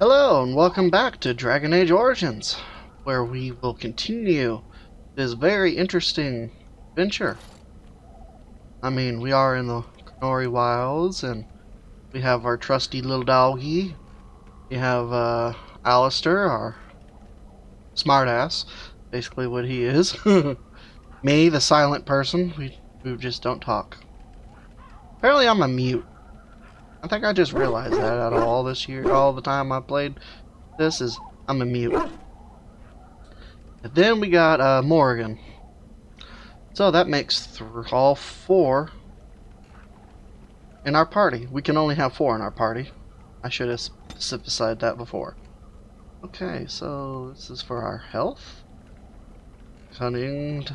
Hello and welcome back to Dragon Age Origins, where we will continue this very interesting adventure. I mean, we are in the Canori Wilds, and we have our trusty little doggy. We have Alistair, our smartass, basically what he is. Me, the silent person, who just don't talk. Apparently I'm a mute. I think I just realized that out of all this year, all the time I played this, is I'm a mute. And then we got Morgan. So that makes all four in our party. We can only have four in our party. I should have specified that before. Okay, so this is for our health. Cunning.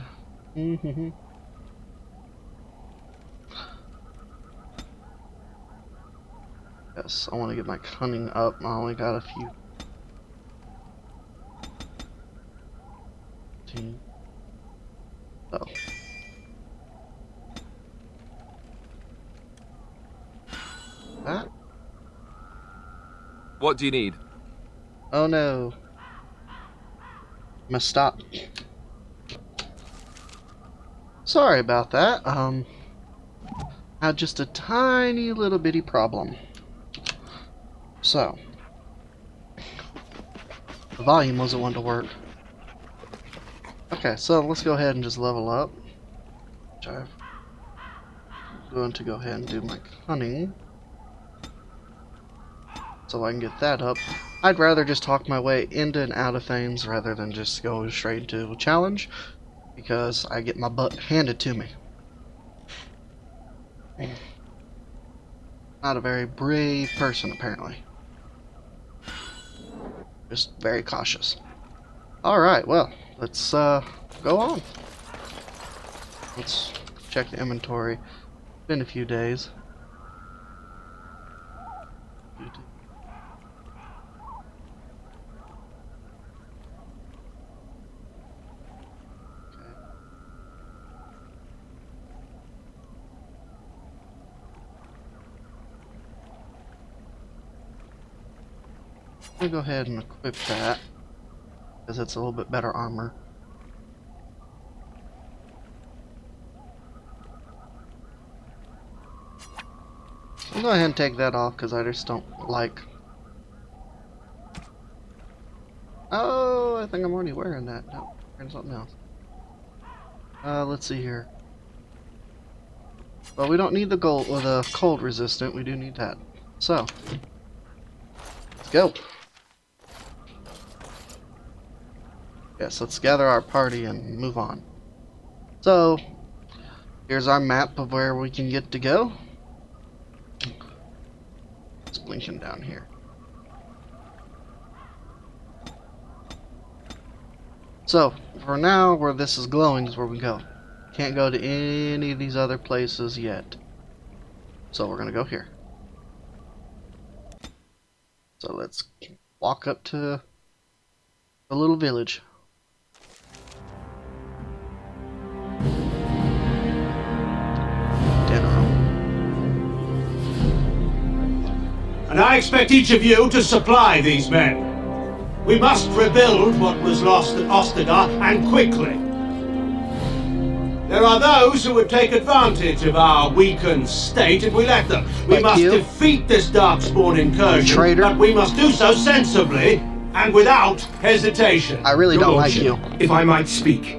Yes, I want to get my cunning up. I only got a few. So. That? What do you need? Oh no. Must stop. Sorry about that. Had just a tiny little bitty problem. So. The volume wasn't one to work. Okay, so let's go ahead and just level up. Which I'm going to go ahead and do my cunning. So I can get that up. I'd rather just talk my way into and out of things rather than just go straight to a challenge, because I get my butt handed to me. Not a very brave person, apparently. Just very cautious. Alright, well, let's go on. Let's check the inventory. It's been a few days. I'm gonna go ahead and equip that, because it's a little bit better armor. I'll go ahead and take that off because I just don't like. Oh, I think I'm already wearing that. No, wearing something else. Let's see here. Well, we don't need the gold or the cold resistant. We do need that. So, let's go. Yes, let's gather our party and move on. So, here's our map of where we can get to go. It's blinking down here. So, for now, where this is glowing is where we go. Can't go to any of these other places yet. So we're gonna go here. So let's walk up to a little village. And I expect each of you to supply these men. We must rebuild what was lost at Ostagar, and quickly. There are those who would take advantage of our weakened state if we let them. We must defeat this Darkspawn incursion, but we must do so sensibly and without hesitation. I really don't like you. If I might speak.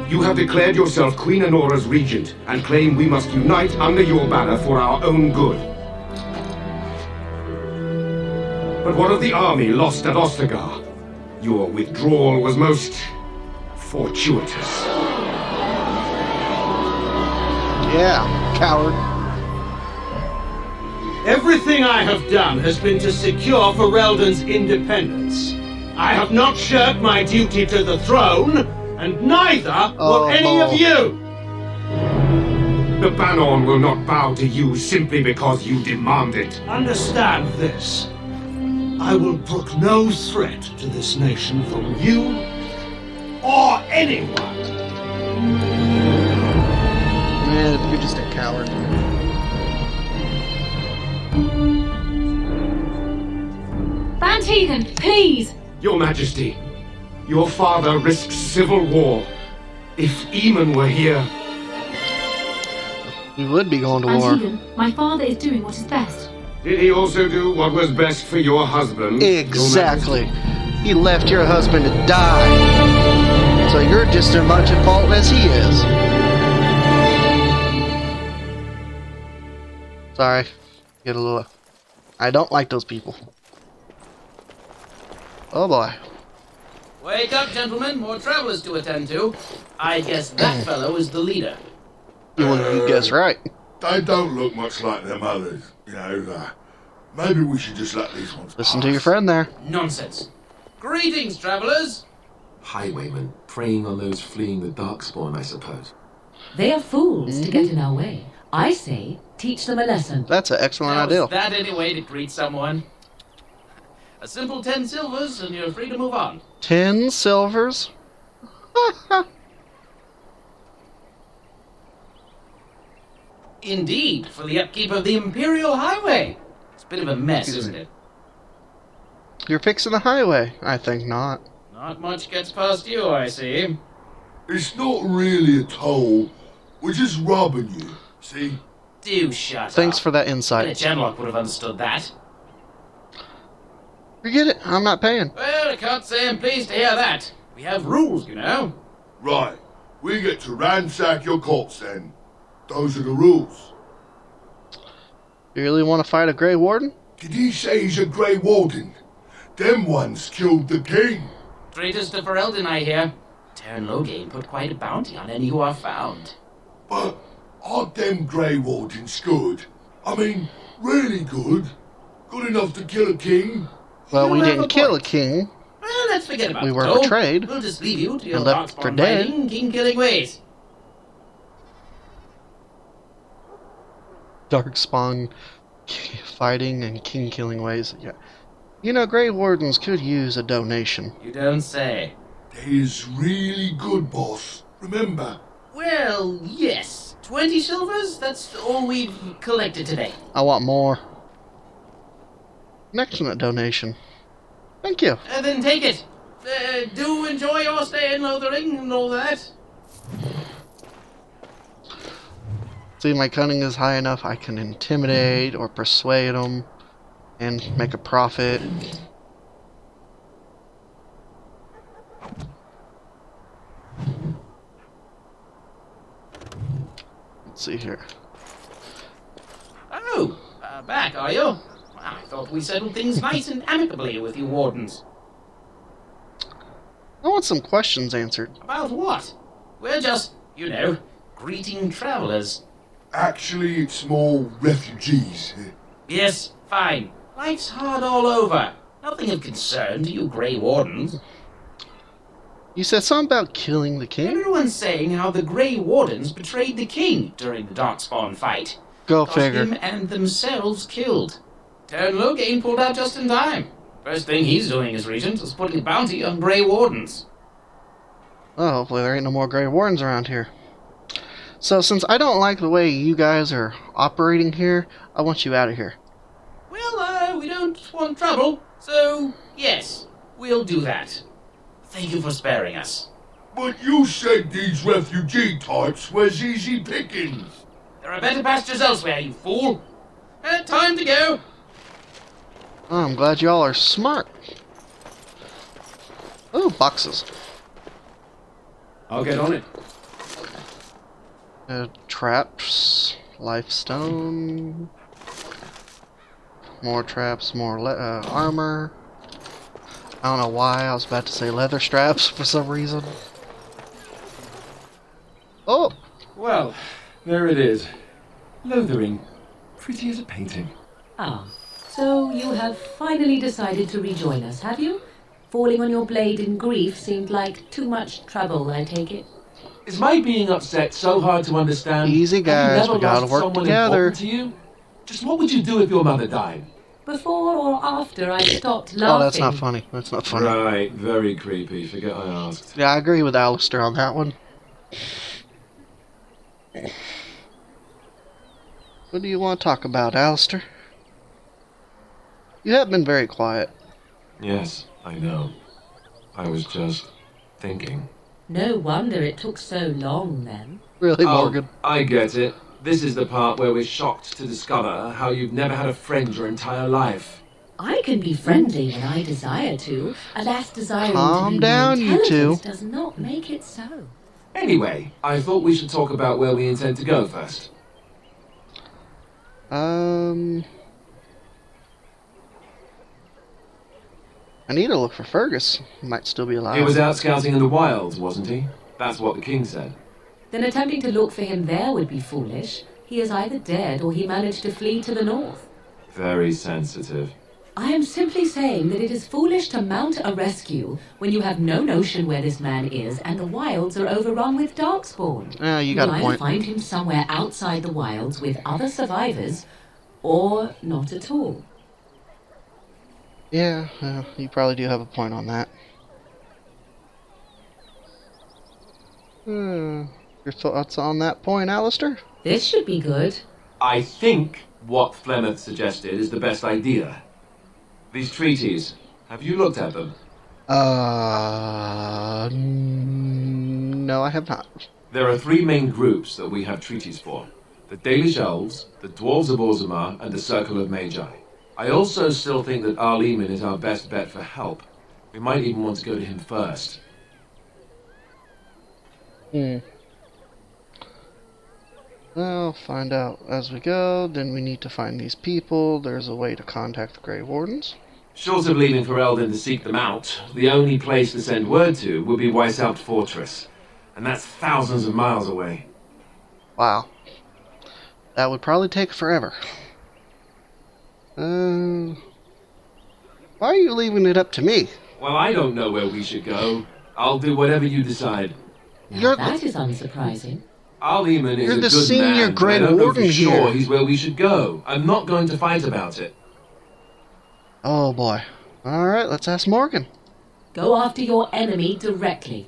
You have declared yourself Queen Anora's regent, and claim we must unite under your banner for our own good. But what of the army lost at Ostagar? Your withdrawal was most fortuitous. Yeah, coward. Everything I have done has been to secure Ferelden's independence. I have not shirked my duty to the throne, and neither will any of you! The Banon will not bow to you simply because you demand it. Understand this. I will brook no threat to this nation from you or anyone. Man, you're just a coward. Tegan, please! Your Majesty, your father risks civil war. If Eamon were here... We would be going to war. Tegan, my father is doing what is best. Did he also do what was best for your husband? Exactly. He left your husband to die. So you're just as much at fault as he is. Sorry. Get a little... I don't like those people. Oh boy. Wake up, gentlemen. More travelers to attend to. I guess that fellow is the leader. You guess right. They don't look much like them others, you know. Maybe we should just let these ones Listen pass. to your friend there. Nonsense. Greetings, travelers. Highwaymen, preying on those fleeing the Darkspawn, I suppose. They are fools to get in our way. I say, teach them a lesson. That's an excellent How's idea. that any way to greet someone? A simple 10 silvers and you're free to move on. 10 silvers? Indeed, for the upkeep of the Imperial Highway. It's a bit of a mess, isn't it? You're fixing the highway? I think not. Not much gets past you, I see. It's not really a toll. We're just robbing you, see? Do shut Thanks up. for that A insight. Genlock would have understood that. Forget it. I'm not paying. Well, I can't say I'm pleased to hear that. We have rules, you know. Right. We get to ransack your corpse then. Those are the rules. You really want to fight a Grey Warden? Did he say he's a Grey Warden? Them ones killed the king. Traitors to Ferelden, I hear. Terran Loghain put quite a bounty on any who are found. But aren't them Grey Wardens good? I mean, really good? Good enough to kill a king? Well, we You have didn't a kill a point. king. Well, let's forget about We it. were though. betrayed We'll just leave you to your and left for darkspawn dead. fighting, king-killing ways. Darkspawn fighting and king killing ways. Yeah. You know, Grey Wardens could use a donation. You don't say. They's really good, boss. Remember, Well, yes. 20 silvers? That's all we've collected today. I want more. An excellent donation. Thank you. Then take it. Do enjoy your stay in Lothering and all that. See, my cunning is high enough. I can intimidate or persuade them and make a profit. Let's see here. Oh, back, are you? I thought we settled things nice and amicably with you wardens. I want some questions answered. About what? We're just, you know, greeting travelers. actually it's more refugees. Yes, fine. Life's hard all over. Nothing of concern to you Grey Wardens. You said something about killing the king? Everyone's saying how the Grey Wardens betrayed the king during the Darkspawn fight. Go Got figure. him and themselves killed. Terran Loghain pulled out just in time. First thing he's doing as regent is putting a bounty on Grey Wardens. Well, hopefully there ain't no more Grey Wardens around here. So, since I don't like the way you guys are operating here, I want you out of here. Well, we don't want trouble, so yes, we'll do that. Thank you for sparing us. But you said these refugee types was easy pickings. There are better pastures elsewhere, you fool. Time to go. Oh, I'm glad y'all are smart. Oh, boxes. I'll get on it. Traps, life stone, more traps, more armor. I don't know why I was about to say leather straps for some reason. Oh, Well, there it is. Lothering. Pretty as a painting. Ah, so you have finally decided to rejoin us, have you? Falling on your blade in grief seemed like too much trouble, I take it. Is my being upset so hard to understand? Easy, Have guys, you never we gotta lost work someone together. important to you? Just what would you do if your mother died? Before or after I stopped laughing? oh, that's not funny. That's not funny. Right, very creepy. Forget I asked. Yeah, I agree with Alistair on that one. What do you want to talk about, Alistair? You have been very quiet. Yes, I know. I was just thinking. No wonder it took so long, then. Really, Morgan? I get it. This is the part where we're shocked to discover how you've never had a friend your entire life. I can be friendly when I desire to. Alas, desiring Calm to be down, more you two. intelligent does not make it so. Anyway, I thought we should talk about where we intend to go first. I need to look for Fergus. He might still be alive. He was out scouting in the wilds, wasn't he? That's what the king said. Then attempting to look for him there would be foolish. He is either dead or he managed to flee to the north. Very sensitive. I am simply saying that it is foolish to mount a rescue when you have no notion where this man is and the wilds are overrun with darkspawn. You got a either point. find him somewhere outside the wilds with other survivors, or not at all. Yeah, you probably do have a point on that. Your thoughts on that point, Alistair? This should be good. I think what Flemeth suggested is the best idea. These treaties, have you looked at them? No, I have not. There are three main groups that we have treaties for. The Dalish Elves, the Dwarves of Orzammar, and the Circle of Magi. I also still think that Arleman is our best bet for help. We might even want to go to him first. Well, find out as we go. Then we need to find these people. There's a way to contact the Grey Wardens. Short of leaving Ferelden to seek them out, the only place to send word to would be Weishaupt Fortress. And that's thousands of miles away. Wow. That would probably take forever. Why are you leaving it up to me? Well, I don't know where we should go. I'll do whatever you decide. Now that is unsurprising. Arleman is You're a the good senior man, but Grey I don't know Warden for sure here. he's where we should go. I'm not going to fight about it. Oh boy. Alright, let's ask Morgan. Go after your enemy directly.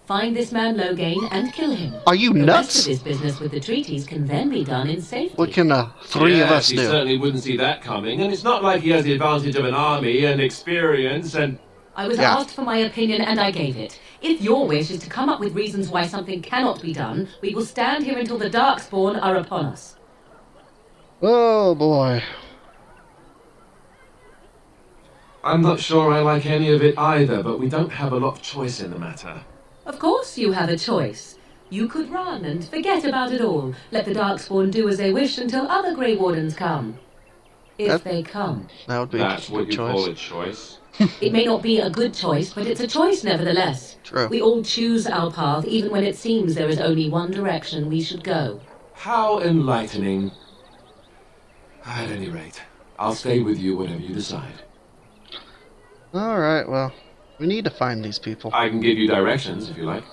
Find this man Loghain and kill him. Are you the nuts? rest of this business with the treaties can then be done in safety. What can the three of us He do? certainly wouldn't see that coming, and it's not like he has the advantage of an army and experience and... I was Yeah. asked for my opinion and I gave it. If your wish is to come up with reasons why something cannot be done, we will stand here until the Darkspawn are upon us. Oh boy. I'm not sure I like any of it either, but we don't have a lot of choice in the matter. Of course you have a choice. You could run and forget about it all. Let the Darkspawn do as they wish until other Grey Wardens come. If they come. That would be That's a what good you choice. call a choice? It may not be a good choice, but it's a choice nevertheless. True. We all choose our path, even when it seems there is only one direction we should go. How enlightening. At any rate, I'll stay with you whatever you decide. Alright, well, we need to find these people. I can give you directions if you like.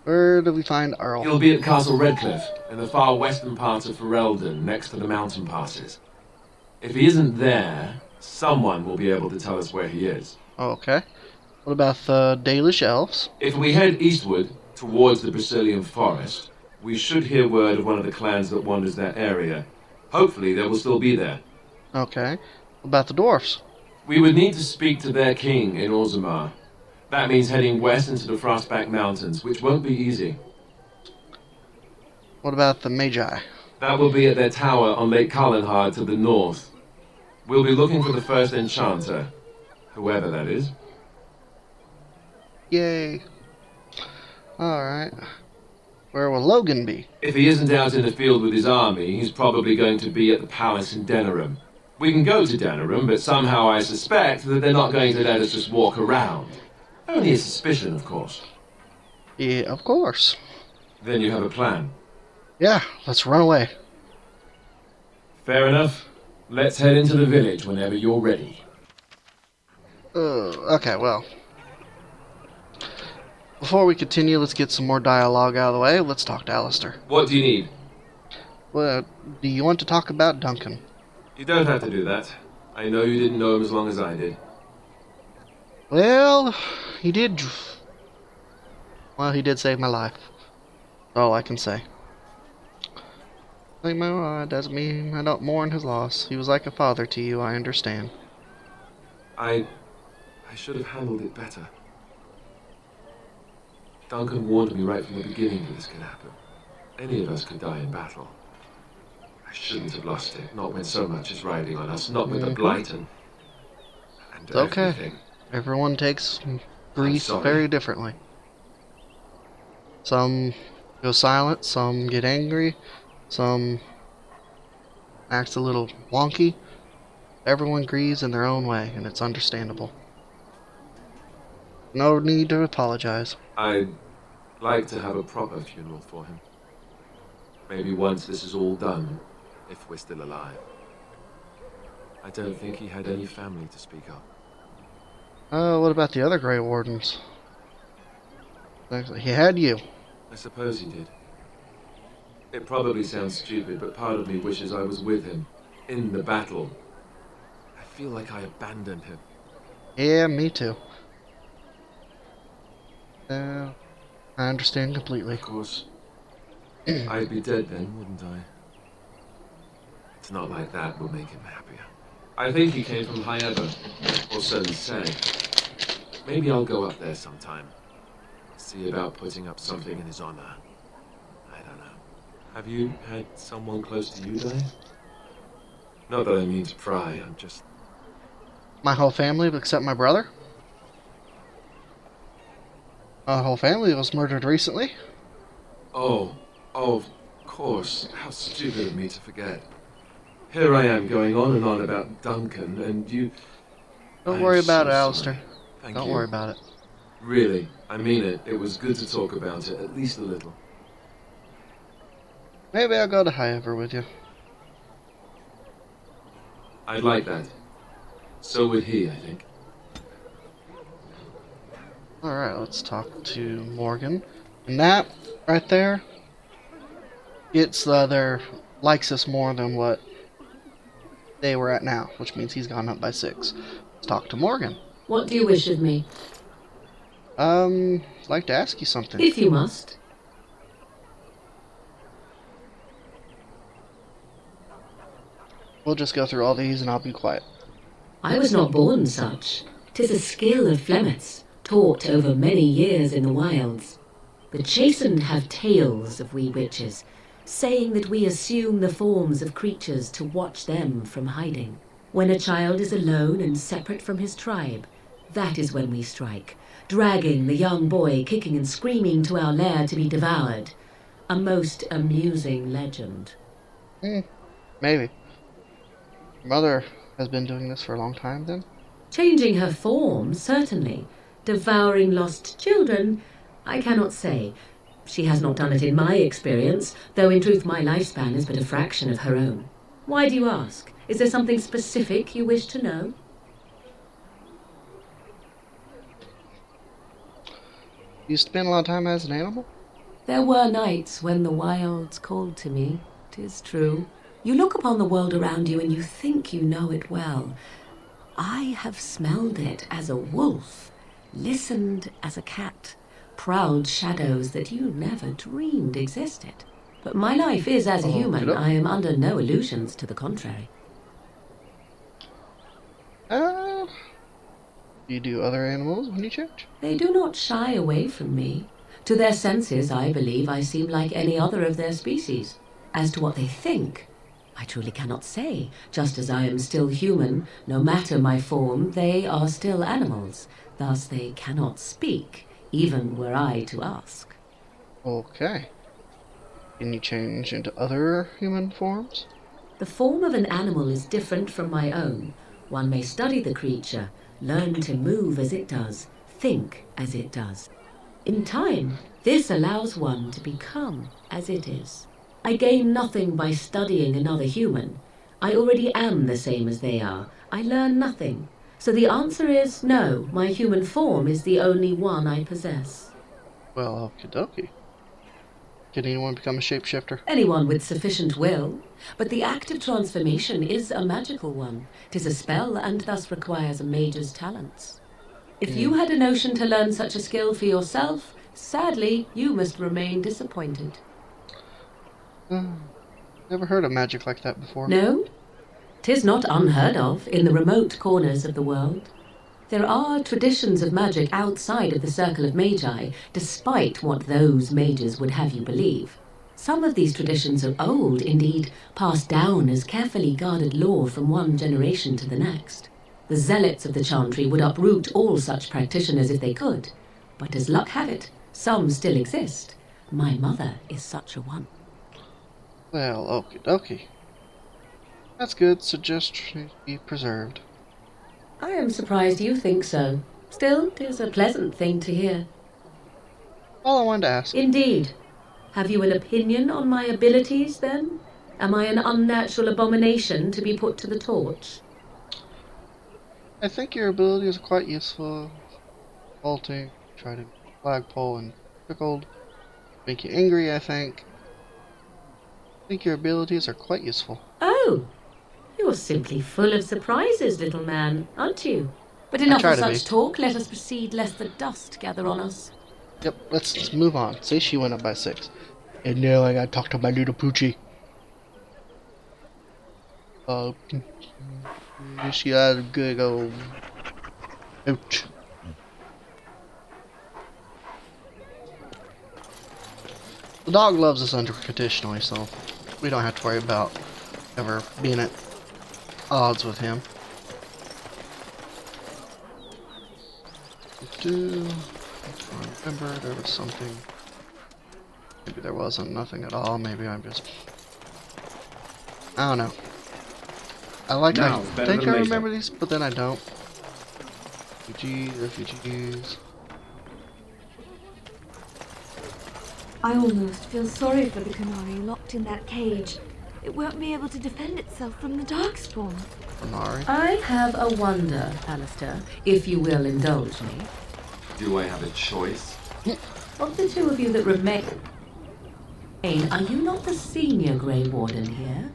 Where do we find Earl? He'll be at Castle Redcliffe, in the far western part of Ferelden, next to the mountain passes. If he isn't there, someone will be able to tell us where he is. Okay. What about the Dalish Elves? If we head eastward, towards the Brazilian forest, we should hear word of one of the clans that wanders that area. Hopefully they will still be there. Okay. What about the Dwarfs? We would need to speak to their king in Orzammar. That means heading west into the Frostback Mountains, which won't be easy. What about the Magi? That will be at their tower on Lake Carlinhard to the north. We'll be looking for the first enchanter, whoever that is. Yay. Alright. Where will Logan be? If he isn't out in the field with his army, he's probably going to be at the palace in Denerim. We can go to Denerim, but somehow I suspect that they're not going to let us just walk around. Only a suspicion, of course. Yeah, of course. Then you have a plan. Yeah, let's run away. Fair enough. Let's head into the village whenever you're ready. Okay, well. Before we continue, let's get some more dialogue out of the way. Let's talk to Alistair. What do you need? Well, do you want to talk about Duncan? You don't have to do that. I know you didn't know him as long as I did. Well, he did... Well, he did save my life. That's all I can say. Like my doesn't mean I don't mourn his loss. He was like a father to you, I understand. I should have handled it better. Duncan warned me right from the beginning that this could happen. Any of us could die in battle. I shouldn't have lost it, not when so much is riding on us, not with the blight and It's okay. everything. Everyone takes grief very differently. Some go silent, some get angry, some act a little wonky. Everyone grieves in their own way, and it's understandable. No need to apologize. I'd like to have a proper funeral for him. Maybe once this is all done, if we're still alive. I don't think he had any family to speak of. What about the other Grey Wardens? He had you. I suppose he did. It probably sounds stupid, but part of me wishes I was with him, in the battle. I feel like I abandoned him. Yeah, me too. I understand completely. Of course. I'd be dead then, wouldn't I? It's not like that will make him happier. I think he came from high ever, or so he said. Maybe I'll go up there sometime. See about putting up something in his honor. I don't know. Have you had someone close to you die? Not that I mean to pry, I'm just... My whole family, except my brother? My whole family was murdered recently. Oh, of course. How stupid of me to forget. Here I am going on and on about Duncan, and you... Don't worry about so it, Alistair. Thank Don't you. worry about it. Really, I mean it. It was good to talk about it, at least a little. Maybe I'll go to Highever with you. I'd like that. So would he, I think. Alright, let's talk to Morgan. And that, right there, gets the other likes us more than what they were at now, which means he's gone up by 6. Let's talk to Morgan. What do you wish of me? I'd like to ask you something. If you must. We'll just go through all these and I'll be quiet. I was not born such. 'Tis a skill of Flemets, taught over many years in the wilds. The chastened have tales of we witches, saying that we assume the forms of creatures to watch them from hiding. When a child is alone and separate from his tribe, that is when we strike, dragging the young boy kicking and screaming to our lair to be devoured. A most amusing legend. Maybe. Your mother has been doing this for a long time then? Changing her form, certainly. Devouring lost children, I cannot say. She has not done it in my experience, though in truth my lifespan is but a fraction of her own. Why do you ask? Is there something specific you wish to know? You spend a lot of time as an animal? There were nights when the wilds called to me, 'tis true. You look upon the world around you and you think you know it well. I have smelled it as a wolf, listened as a cat, prowled shadows that you never dreamed existed. But my life is as a human. I am under no illusions to the contrary. You do other animals when you church? They do not shy away from me. To their senses, I believe I seem like any other of their species. As to what they think, I truly cannot say. Just as I am still human, no matter my form, they are still animals. Thus they cannot speak, even were I to ask. Okay. Can you change into other human forms? The form of an animal is different from my own. One may study the creature, learn to move as it does, think as it does. In time, this allows one to become as it is. I gain nothing by studying another human. I already am the same as they are. I learn nothing. So the answer is no, my human form is the only one I possess. Well, okie dokie. Can anyone become a shapeshifter? Anyone with sufficient will. But the act of transformation is a magical one. 'Tis a spell and thus requires a mage's talents. If you had a notion to learn such a skill for yourself, sadly, you must remain disappointed. Never heard of magic like that before. No? 'Tis not unheard of in the remote corners of the world. There are traditions of magic outside of the Circle of Magi, despite what those mages would have you believe. Some of these traditions are old, indeed, passed down as carefully guarded lore from one generation to the next. The zealots of the Chantry would uproot all such practitioners if they could, but as luck have it, some still exist. My mother is such a one. Well, okie dokie. That's good. Suggestion be preserved. I am surprised you think so. Still, 'tis a pleasant thing to hear. All I wanted to ask. Indeed. Have you an opinion on my abilities, then? Am I an unnatural abomination to be put to the torch? I think your abilities are quite useful. Vaulting, try to flagpole and pickled. Make you angry, I think. I think your abilities are quite useful. Oh! You're simply full of surprises, little man, aren't you? But enough of such talk. Let us proceed, lest the dust gather on us. Yep, let's move on. Say she went up by 6. And now I gotta talk to my little poochie. She had a good old... Ouch. The dog loves us unconditionally, so we don't have to worry about ever being at odds with him. I remember there was something. Maybe there wasn't nothing at all. Maybe I'm just... I don't know. I think I remember these, but then I don't. Refugees. I almost feel sorry for the Canary locked in that cage. It won't be able to defend itself from the Darkspawn. Canary. I have a wonder, Alistair, if you will indulge me. Do I have a choice? Of the two of you that remain, are you not the senior Grey Warden here?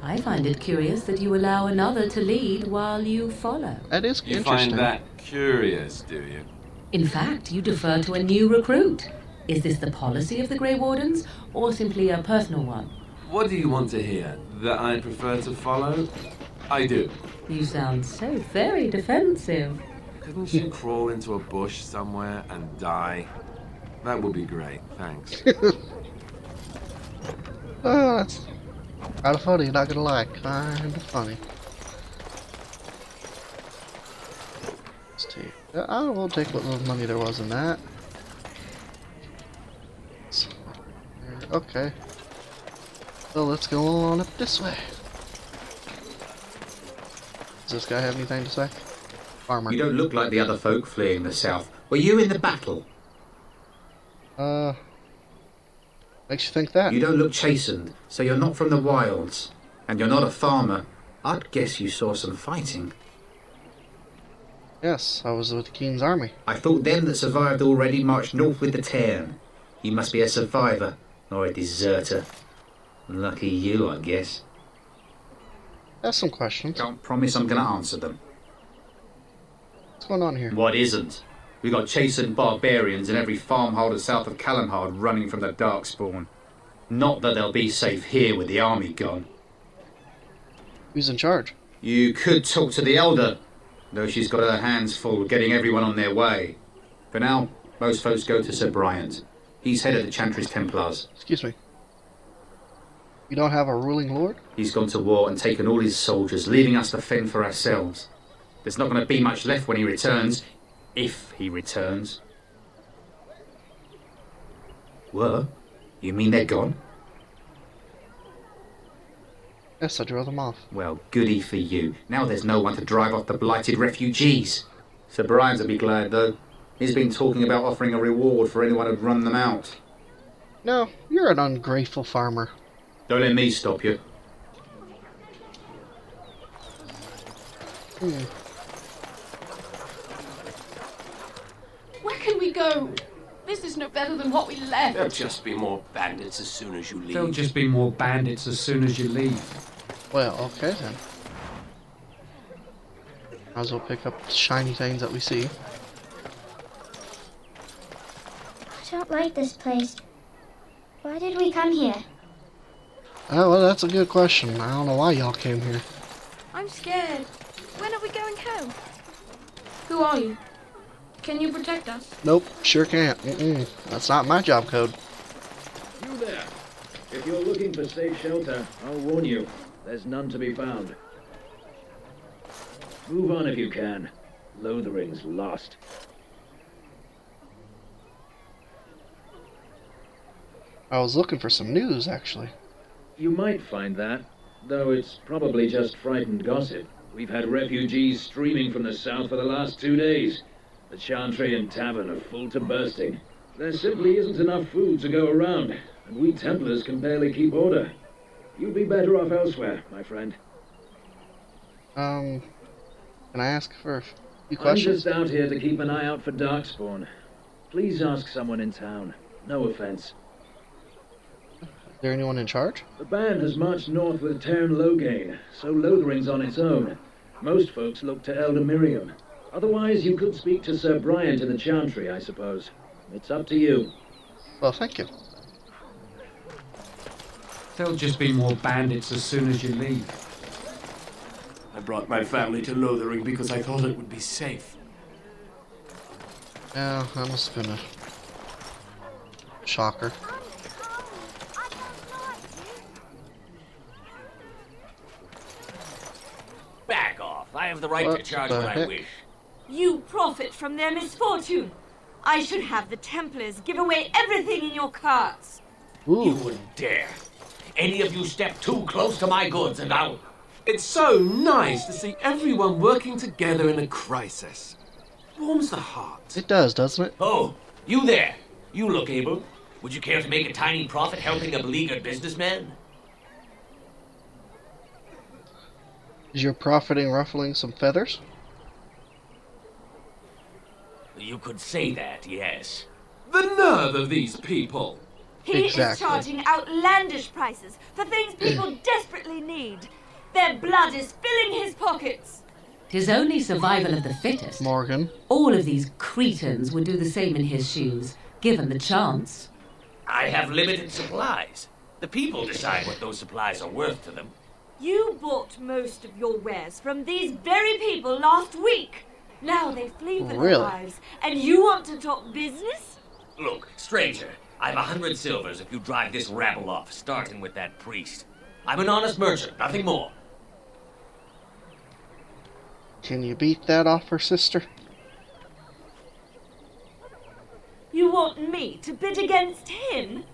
I find it curious that you allow another to lead while you follow. That is You interesting. find that curious, do you? In fact, you defer to a new recruit. Is this the policy of the Grey Wardens, or simply a personal one? What do you want to hear? That I prefer to follow? I do. You sound so very defensive. Couldn't you crawl into a bush somewhere and die? That would be great, thanks. Oh, that's kind of funny, not gonna lie. Kind of funny. Let's see. I will take what little money there was in that. Okay. So let's go on up this way. Does this guy have anything to say? Farmer. You don't look like the other folk fleeing the south. Were you in the battle? Makes you think that? You don't look chastened, so you're not from the wilds. And you're not a farmer. I'd guess you saw some fighting. Yes, I was with the King's army. I thought them that survived already marched north with the Tairn. You must be a survivor, or a deserter. Lucky you, I guess. That's some questions. Can't promise I'm going to answer them. What's going on here? What isn't? We got chastened barbarians in every farmholder south of Callanhard running from the Darkspawn. Not that they'll be safe here with the army gone. Who's in charge? You could talk to the Elder, though she's got her hands full getting everyone on their way. For now, most folks go to Sir Bryant. He's head of the Chantry's Templars. Excuse me. You don't have a ruling lord? He's gone to war and taken all his soldiers, leaving us to fend for ourselves. There's not going to be much left when he returns. If he returns. What? You mean they're gone? Yes, I drove them off. Well, goody for you. Now there's no one to drive off the blighted refugees. Sir Brian's will be glad, though. He's been talking about offering a reward for anyone who'd run them out. No, you're an ungrateful farmer. Don't let me stop you. Where can we go? This is no better than what we left. There'll just be more bandits as soon as you leave. There'll just be more bandits as soon as you leave. Well, okay then. Might as well pick up the shiny things that we see. I don't like this place. Why did we come here? Oh, well, that's a good question. I don't know why y'all came here. I'm scared. When are we going home? Who are you? Can you protect us? Nope, sure can't. That's not my job code. You there. If you're looking for safe shelter, I'll warn you, there's none to be found. Move on if you can. Lothering's lost. I was looking for some news, actually. You might find that, though it's probably just frightened gossip. We've had refugees streaming from the south for the last 2 days. The Chantry and Tavern are full to bursting. There simply isn't enough food to go around, and we Templars can barely keep order. You'd be better off elsewhere, my friend. Can I ask for a few questions? I'm just out here to keep an eye out for Darkspawn. Please ask someone in town. No offense. Is there anyone in charge? The band has marched north with Tern Loghain, so Lothering's on its own. Most folks look to Elder Miriam. Otherwise, you could speak to Sir Bryant in the Chantry, I suppose. It's up to you. Well, thank you. There'll just be more bandits as soon as you leave. I brought my family to Lothering because I thought it would be safe. Yeah, that must have been a shocker. Back off. I have the right to charge what I wish. You profit from their misfortune. I should have the Templars give away everything in your carts. Ooh. You wouldn't dare. Any of you step too close to my goods and I'll... It's so nice to see everyone working together in a crisis. Warms the heart. It does, doesn't it? Oh, you there. You look able. Would you care to make a tiny profit helping a beleaguered businessman? Is your profiting ruffling some feathers? You could say that, yes. The nerve of these people! He is charging outlandish prices for things people desperately need. Their blood is filling his pockets. 'Tis only survival of the fittest. Morgan. All of these cretins would do the same in his shoes, given the chance. I have limited supplies. The people decide what those supplies are worth to them. You bought most of your wares from these very people last week. Now they flee for their lives, and you want to talk business? Look, stranger, I've 100 silvers if you drive this rabble off, starting with that priest. I'm an honest merchant, nothing more. Can you beat that offer, sister? You want me to bid against him?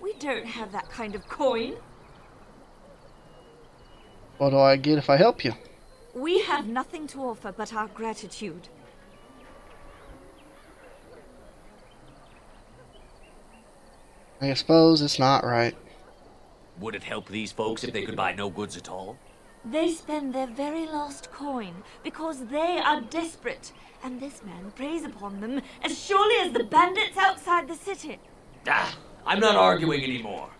We don't have that kind of coin. What do I get if I help you? We have nothing to offer but our gratitude. I suppose it's not right. Would it help these folks if they could buy no goods at all? They spend their very last coin because they are desperate, and this man preys upon them as surely as the bandits outside the city. I'm not arguing anymore.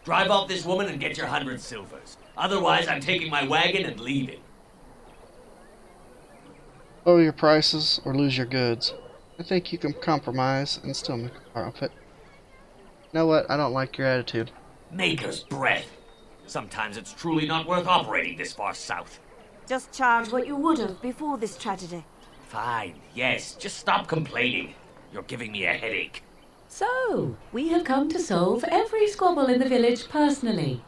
Drive off this woman and get your 100 silvers. Otherwise, I'm taking my wagon and leaving. Lower your prices or lose your goods. I think you can compromise and still make a profit. You know what? I don't like your attitude. Maker's breath. Sometimes it's truly not worth operating this far south. Just charge what you would have before this tragedy. Fine, yes. Just stop complaining. You're giving me a headache. So, we have come to solve every squabble in the village personally.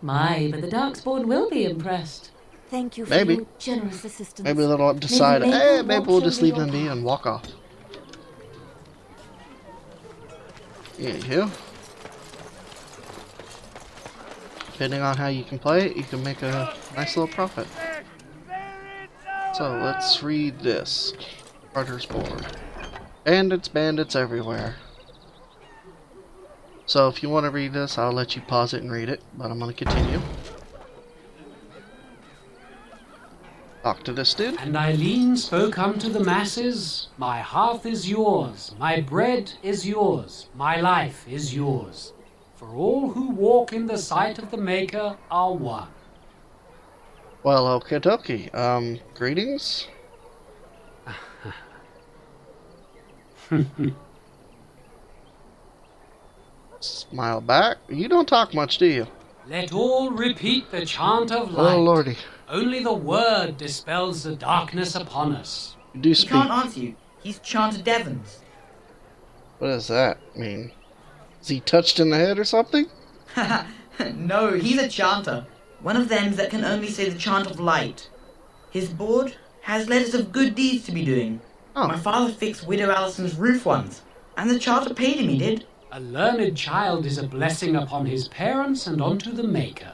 My, but the Darkspawn will be impressed. Thank you for your generous assistance. Maybe they'll decide, hey, maybe we'll just leave them be and walk off. Anywho. Depending on how you can play it, you can make a nice little profit. So, let's read this. Rudder's board. Bandits everywhere. So, if you want to read this, I'll let you pause it and read it, but I'm going to continue. Talk to this dude. And Eileen spoke unto the masses, my hearth is yours, my bread is yours, my life is yours. For all who walk in the sight of the Maker are one. Well, okie dokie. Greetings? Smile back. You don't talk much, do you? Let all repeat the chant of light. Oh, lordy. Only the word dispels the darkness upon us. You do He speak. can't answer you. He's Chanter Devons. What does that mean? Is he touched in the head or something? No, he's a chanter. One of them that can only say the chant of light. His board has letters of good deeds to be doing. Oh. My father fixed Widow Allison's roof once, and the charter paid him, he did. A learned child is a blessing upon his parents and onto the Maker.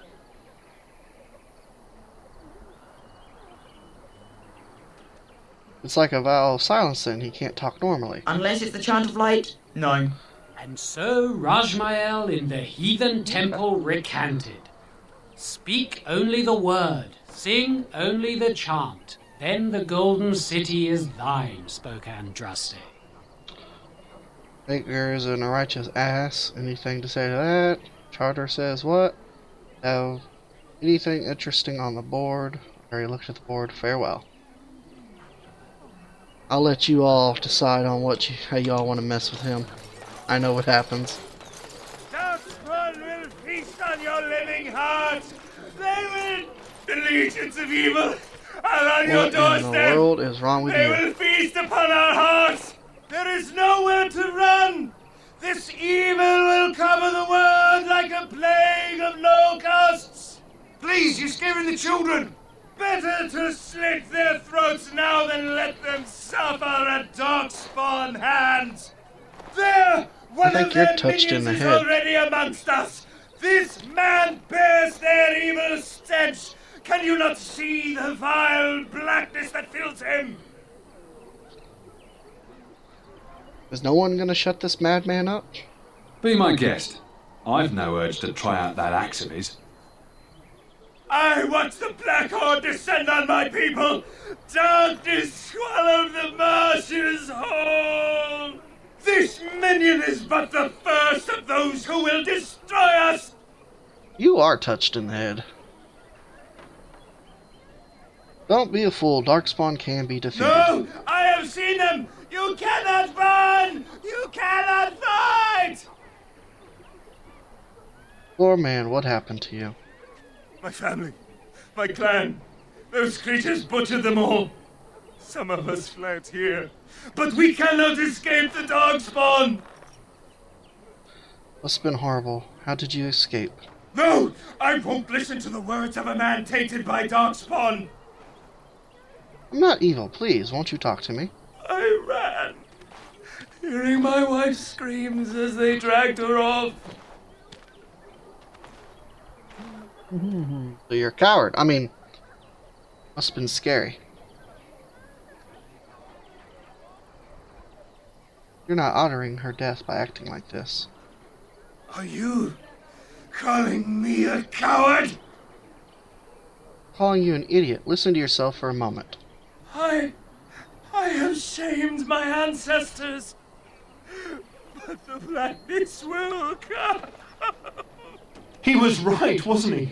It's like a vow of silence then. He can't talk normally. Unless it's the chant of light, no. And so Rajmael in the heathen temple recanted. Speak only the word, sing only the chant. Then the golden city is thine, spoke Andraste. Maker is an righteous ass. Anything to say to that? Charter says what? Have anything interesting on the board? Harry looked at the board. Farewell. I'll let you all decide on how y'all want to mess with him. I know what happens. Darkspawn will feast on your living hearts. They will. The legions of evil are on your doorstep. What in the world is wrong with they you? will feast upon our hearts. There is nowhere to run. This evil will cover the world like a plague of locusts. Please, you're scaring the children. Better to slit their throats now than let them suffer at Darkspawn hands. There, one of their minions is already amongst us. This man bears their evil stench. Can you not see the vile blackness that fills him? Is no one gonna shut this madman up? Be my guest. I've no urge to try out that axe of his. I watch the Black Horde descend on my people. Darkness swallowed the marshes whole. This minion is but the first of those who will destroy us. You are touched in the head. Don't be a fool. Darkspawn can be defeated. No, I have seen them. You cannot run. You cannot fight. Poor man, what happened to you? My family, my clan, those creatures butchered them all. Some of us fled here, but we cannot escape the Darkspawn. Must have been horrible. How did you escape? No, I won't listen to the words of a man tainted by Darkspawn. I'm not evil. Please, won't you talk to me? I ran, hearing my wife's screams as they dragged her off. So you're a coward. I mean, must have been scary. You're not honoring her death by acting like this. Are you calling me a coward? Calling you an idiot. Listen to yourself for a moment. I have shamed my ancestors, but the blackness will come. He was right, wasn't he?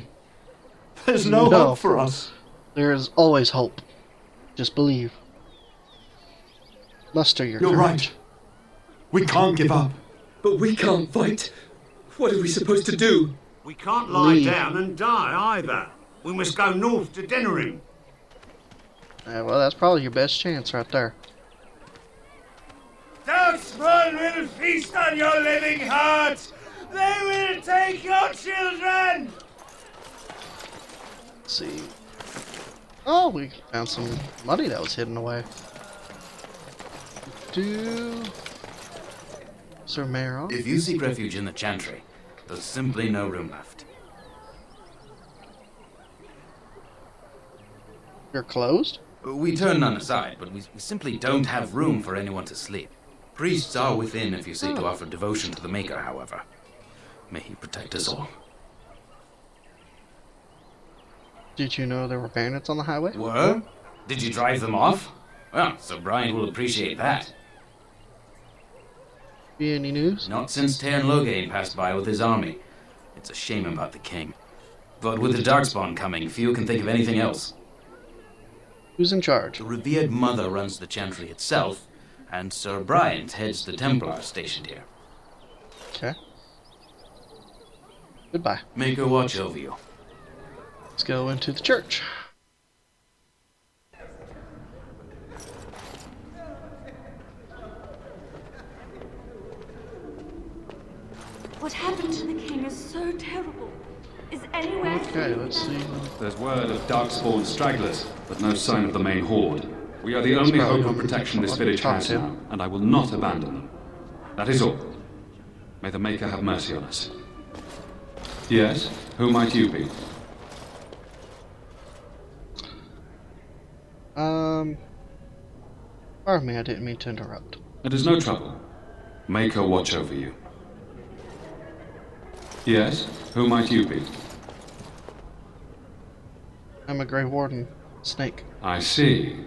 There's no hope for us. There is always hope. Just believe. Muster your You're courage. right. We can't give up. But we can't fight. What are we supposed to do? We can't lie down and die either. We must go north to Denerim. Well, that's probably your best chance right there. Darkspawn will feast on your living hearts. They will take your children. Let's see. Oh, we found some money that was hidden away. Sir Mayor. If you seek refuge in the Chantry, there's simply no room left. You're closed? We turn none aside, but we simply don't have room for anyone to sleep. Priests are within if you seek to offer devotion to the Maker, however. May he protect us all. Did you know there were bandits on the highway? Were? Did you drive them off? Well, Sir Brian will appreciate that. Be any news? Not since Tairn Loghain passed by with his army. It's a shame about the king. But with the Darkspawn coming, few can think of anything else. Who's in charge? The revered mother runs the Chantry itself, and Sir Bryant heads the Templars stationed here. Okay. Goodbye. Maker watch over you. Let's go into the church. There's word of darkspawn stragglers, but no sign of the main horde. We are the only hope of protection this village has now, and I will not abandon them. That is all. May the Maker have mercy on us. Yes? Who might you be? Pardon me, I didn't mean to interrupt. It is no trouble. Maker watch over you. Yes? Who might you be? I'm a Grey Warden. Snake. I see.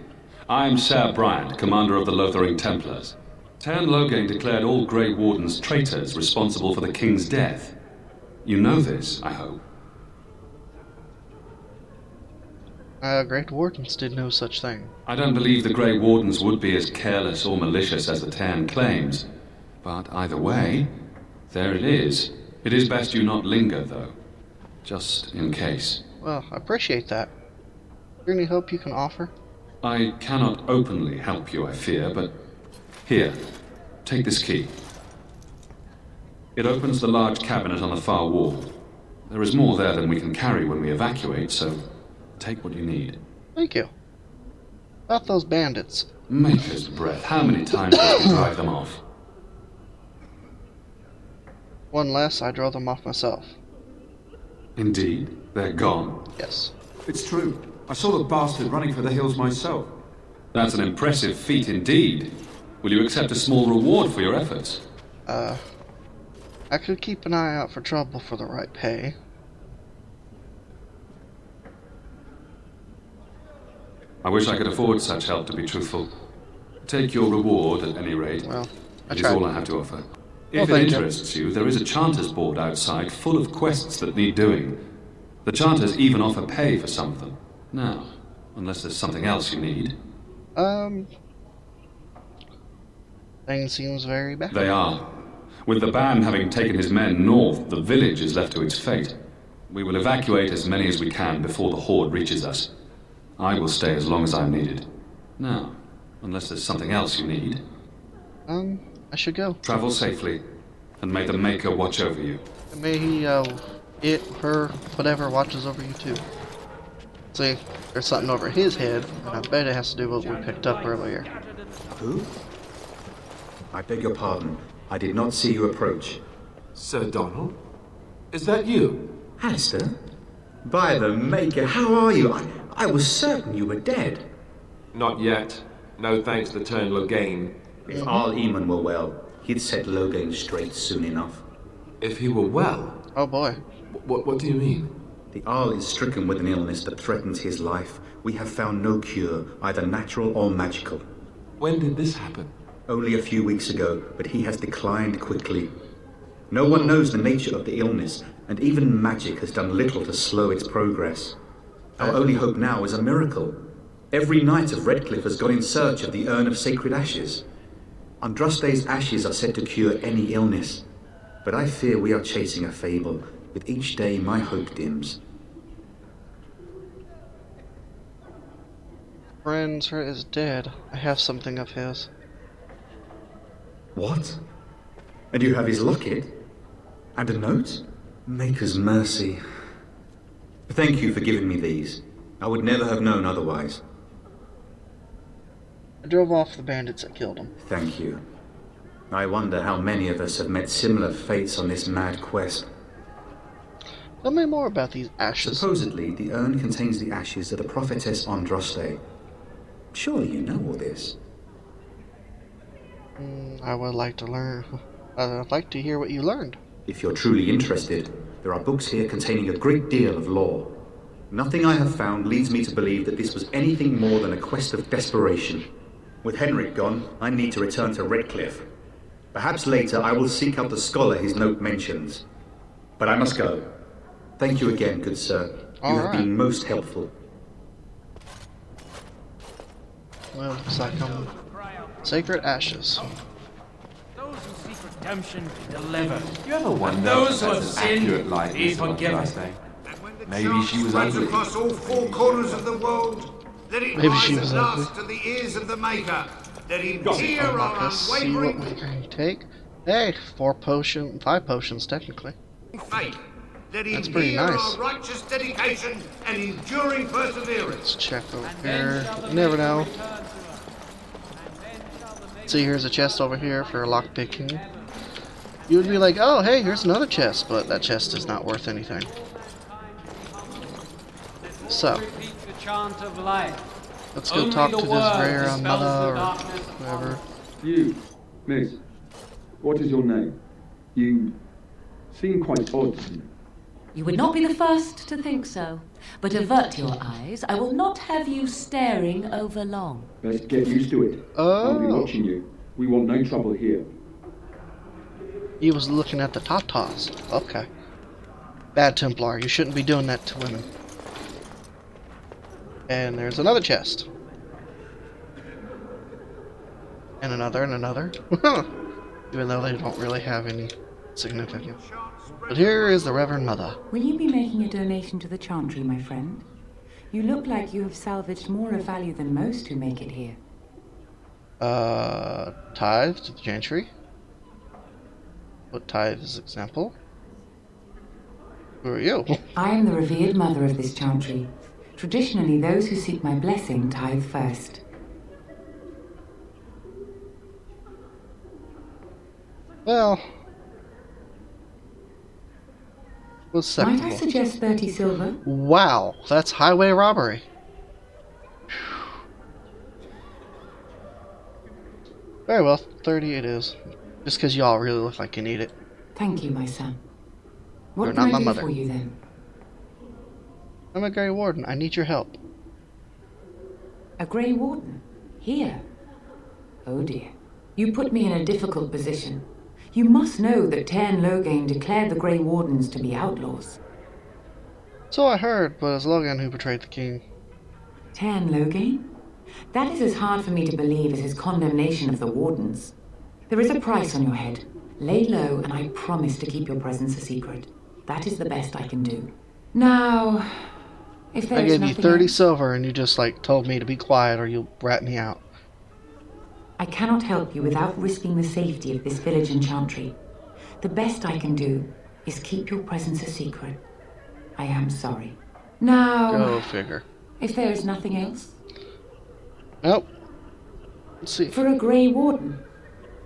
I am Sir Bryant, commander of the Lothering Templars. Tern Loghain declared all Grey Wardens traitors responsible for the king's death. You know this, I hope. Great Wardens did no such thing. I don't believe the Grey Wardens would be as careless or malicious as the Tern claims. But either way, there it is. It is best you not linger, though. Just in case. Well, I appreciate that. Is there any hope you can offer? I cannot openly help you, I fear, but... Here, take this key. It opens the large cabinet on the far wall. There is more there than we can carry when we evacuate, so take what you need. Thank you. About those bandits. Maker's breath, how many times must we drive them off? One less, I drove them off myself. Indeed? They're gone? Yes. It's true. I saw the bastard running for the hills myself. That's an impressive feat indeed. Will you accept a small reward for your efforts? I could keep an eye out for trouble for the right pay. I wish I could afford such help, to be truthful. Take your reward, at any rate. Well, it is all I have to offer. If it interests you, there is a Chanter's board outside full of quests that need doing. The Chanters even offer pay for some of them. Now, unless there's something else you need. Things seems very bad. They are. With the ban having taken his men north, the village is left to its fate. We will evacuate as many as we can before the horde reaches us. I will stay as long as I'm needed. Now, unless there's something else you need. I should go. Travel safely, and may the Maker watch over you. And may he, it, her, whatever watches over you too. See, there's something over his head, and I bet it has to do with what we picked up earlier. Who? I beg your pardon. I did not see you approach. Sir Donald? Is that you? Alistair? By the Maker, how are you? I was certain you were dead. Not yet. No thanks to Tern Loghain. If Arl Eamon were well, he'd set Loghain straight soon enough. If he were well? Oh boy. What do you mean? The Arl is stricken with an illness that threatens his life. We have found no cure, either natural or magical. When did this happen? Only a few weeks ago, but he has declined quickly. No one knows the nature of the illness, and even magic has done little to slow its progress. Our only hope now is a miracle. Every knight of Redcliffe has gone in search of the urn of sacred ashes. Andraste's ashes are said to cure any illness, but I fear we are chasing a fable. With each day, my hope dims. Friend, sir is dead. I have something of his. What? And you have his locket? And a note? Maker's mercy. Thank you for giving me these. I would never have known otherwise. I drove off the bandits that killed him. Thank you. I wonder how many of us have met similar fates on this mad quest. Tell me more about these ashes. Supposedly, the urn contains the ashes of the prophetess Andraste. Surely you know all this. I would like to learn. I'd like to hear what you learned. If you're truly interested, there are books here containing a great deal of lore. Nothing I have found leads me to believe that this was anything more than a quest of desperation. With Henrik gone, I need to return to Redcliffe. Perhaps later I will seek out the scholar his note mentions. But I must go. Thank you again, good sir. You have been most helpful. Well, looks like I'm... Sacred ashes. Those who seek redemption be delivered. You ever wonder Those who if have that's an accurate sinned likeness be of what forgiven. I say? Maybe she was Spreads ugly. across all four corners of the world. Let it Maybe rise she at was last ugly. to the ears of the Maker. Let him Let's hear our see what we unwavering can take. Hey, 5 potions technically. faith. Let him That's pretty hear nice. our righteous dedication and enduring perseverance. Let's check over here. You never know. See, here's a chest over here for lockpicking. You would be like, oh, hey, here's another chest, but that chest is not worth anything. So, let's go talk to this rare mother or whoever. You, miss, what is your name? You seem quite odd to me. You would not be the first to think so. But avert your eyes. I will not have you staring over long. Best get used to it. I'll be watching you. We want no trouble here. He was looking at the tatas. Okay. Bad Templar, you shouldn't be doing that to women. And there's another chest. And another and another. Even though they don't really have any significance. But here is the Reverend Mother. Will you be making a donation to the Chantry, my friend? You look like you have salvaged more of value than most who make it here. Tithe to the Chantry? What tithe is example? Who are you? I am the revered mother of this Chantry. Traditionally, those who seek my blessing tithe first. Well, what's second? Might I suggest 30 silver? Wow, that's highway robbery. Very well, 30 it is. Just because y'all really look like you need it. Thank you, my son. What You're can not I my do mother. for you then? I'm a Grey Warden. I need your help. A Grey Warden? Here? Oh dear. You put me in a difficult position. You must know that Tairn Logain declared the Grey Wardens to be outlaws. So I heard, but it's Logan who betrayed the king. Tairn Logain? That is as hard for me to believe as his condemnation of the Wardens. There is a price on your head. Lay low, and I promise to keep your presence a secret. That is the best I can do. Now, if there I is gave you nothing 30 else, silver and you just told me to be quiet or you'll rat me out. I cannot help you without risking the safety of this village and Chantry. The best I can do is keep your presence a secret. I am sorry. Now, Go figure. if there is nothing else. Nope. Let's see. For a Grey Warden?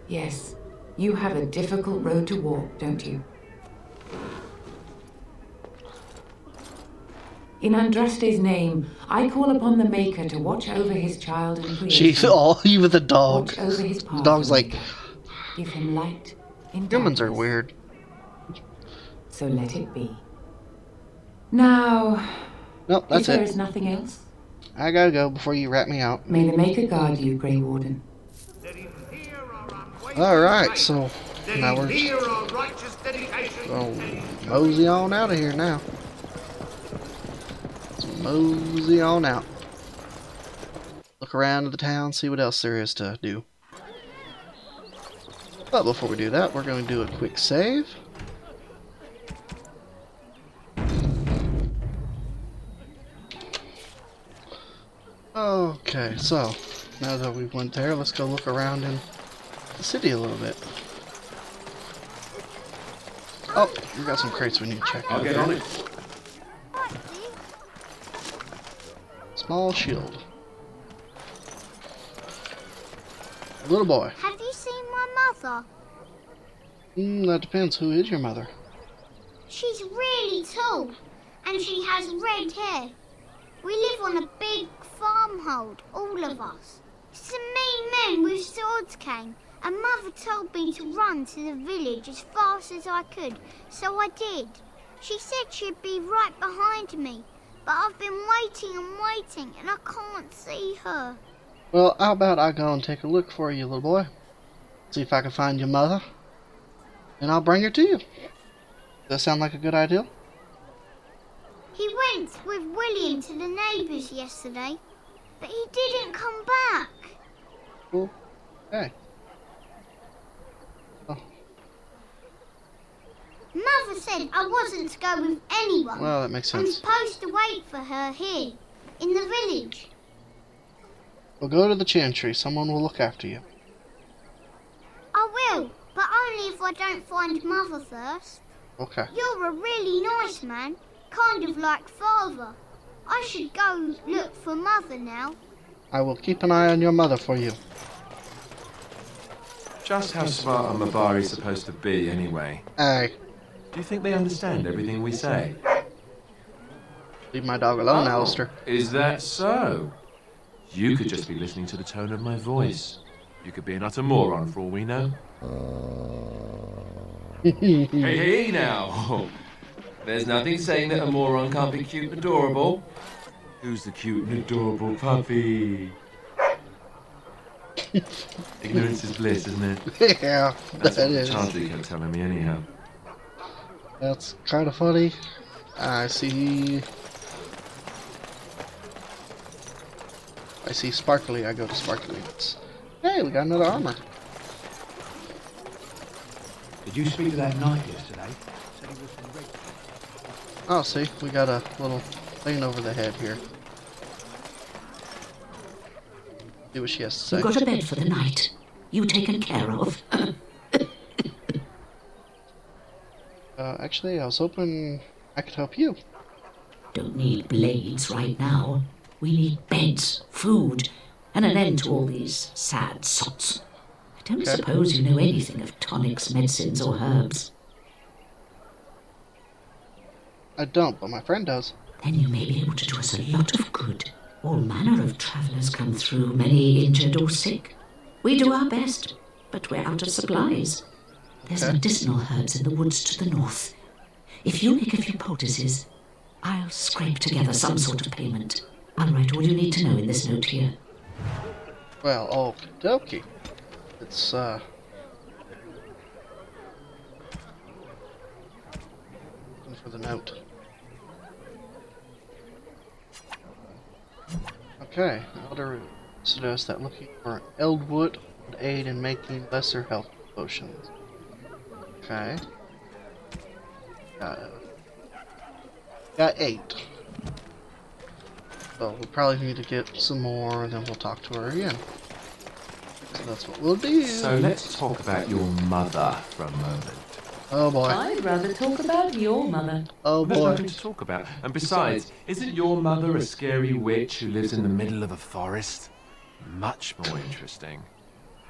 Yes, you have a difficult road to walk, don't you? In Andraste's name, I call upon the Maker to watch over his child and creation. She's all even the dog. Watch over his The path, dog's like, give him light in humans are darkness. weird. So let it be. Now, Nope, that's if there it. is nothing else, I gotta go before you rat me out. may the Maker guard you, Grey Warden. Alright, so now we're Hear just our righteous dedication. gonna mosey on out of here now. Let's mosey on out. Look around the town, see what else there is to do. But before we do that, we're going to do a quick save. Okay, so now that we've went there, let's go look around in the city a little bit. Oh, we got some crates we need to check out. I'll get here. on it. Small shield. Little boy. Have you seen my mother? That depends. Who is your mother? She's really tall, and she has red hair. We live on a big farmhold, all of us. Some mean men with swords came, and Mother told me to run to the village as fast as I could, so I did. She said she'd be right behind me, but I've been waiting and waiting, and I can't see her. Well, how about I go and take a look for you, little boy? See if I can find your mother, and I'll bring her to you. Does that sound like a good idea? He went with William to the neighbours yesterday, but he didn't come back. Cool. Okay. Oh, Mother said I wasn't to go with anyone. well, that makes I'm sense. supposed to wait for her here, in the village. We'll go to the Chantry. Someone will look after you. I will, but only if I don't find Mother first. Okay. You're a really nice man, kind of like father. I should go look for Mother now. I will keep an eye on your mother for you. Just how smart are Mabari supposed to be, anyway? Hey. Do you think they understand everything we say? Leave my dog alone, Alistair. Is that so? You could just be listening to the tone of my voice. You could be an utter moron for all we know. Hey now! There's nothing saying that a moron can't be cute and adorable. Who's the cute and adorable puppy? Ignorance is bliss, isn't it? Yeah, That's that what is. Chantry kept telling me anyhow. That's kind of funny. I see Sparkly. I go to Sparkly. Hey, we got another armor. Did you speak to that knight yesterday? Oh, see, we got a little thing over the head here. See what she has to say. You got a bed for the night. You taken care of. Actually, I was hoping I could help you. Don't need blades right now. We need beds, food, and an end to all these sad sots. I don't suppose you know anything of tonics, medicines, or herbs. I don't, but my friend does. Then you may be able to do us a lot of good. All manner of travellers come through, many injured or sick. We do our best, but we're out of supplies. There's medicinal herbs in the woods to the north. If you make a few poultices, I'll scrape together some sort of payment. I'll write all you need to know in this note here. Well, okie dokie. It's, looking for the note. Okay, Elder suggests that looking for Eldwood would aid in making lesser health potions. Okay. Got 8. So we'll probably need to get some more, and then we'll talk to her again. So that's what we'll do. So let's talk about your mother for a moment. Oh boy. I'd rather talk about your mother. Oh There's boy. nothing to talk about. And besides, isn't your mother a scary witch who lives in the middle of a forest? Much more interesting.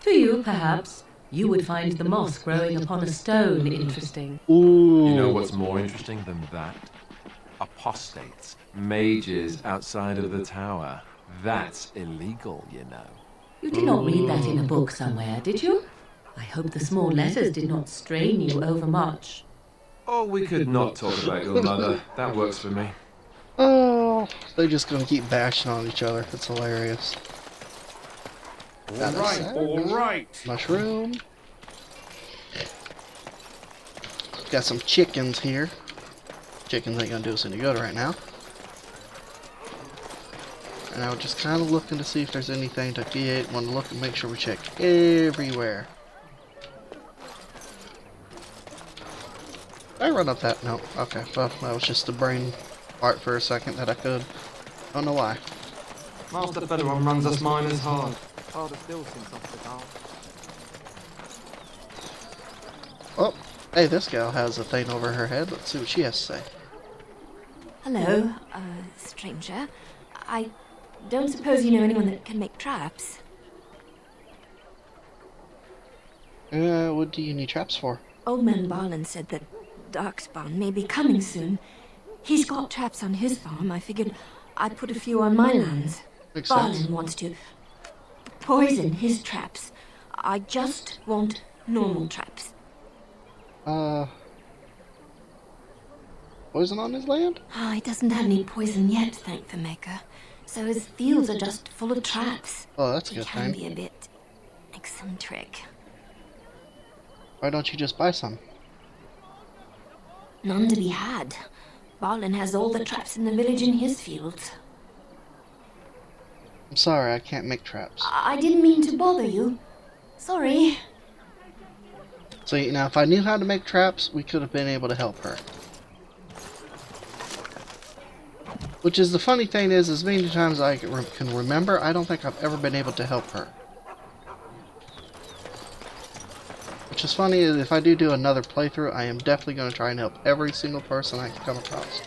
To you, perhaps. You would find the moth growing upon a stone interesting. Ooh. You know what's more interesting than that? Apostates, mages outside of the tower. That's illegal, you know. You did not read that in a book somewhere, did you? I hope the small letters did not strain you overmuch. Oh, we could not talk about your mother. That works for me. Oh, they're just gonna keep bashing on each other. It's hilarious. All right. Mushroom. Got some chickens here. Chickens ain't gonna do us any good right now. And I was just kind of looking to see if there's anything to get. Want to look and make sure we check everywhere. Did I run up that? No. Okay. Well, that was just the brain part for a second that I could. Don't know why. Master Federon runs us miners hard. Harder still since Ostergar. Oh, hey, this gal has a thing over her head. Let's see what she has to say. Hello, stranger. I don't suppose you know anyone that can make traps? What do you need traps for? Old man Barlin said that Darkspawn may be coming soon. He's got traps on his farm. I figured I'd put a few on my lands. Makes Barlin sense. wants to poison his traps. I just want normal traps. Poison on his land? Oh, he doesn't have any poison yet, thank the Maker. So his fields are just full of traps. Oh, that's a He good can thing. be a bit eccentric. Why don't you just buy some? None to be had. Barlin has all the traps in the village in his fields. I'm sorry, I can't make traps. I didn't mean to bother you. Sorry. See, now if I knew how to make traps, we could have been able to help her. Which is the funny thing is, as many times I can remember, I don't think I've ever been able to help her. Which is funny, is if I do another playthrough, I am definitely going to try and help every single person I can come across.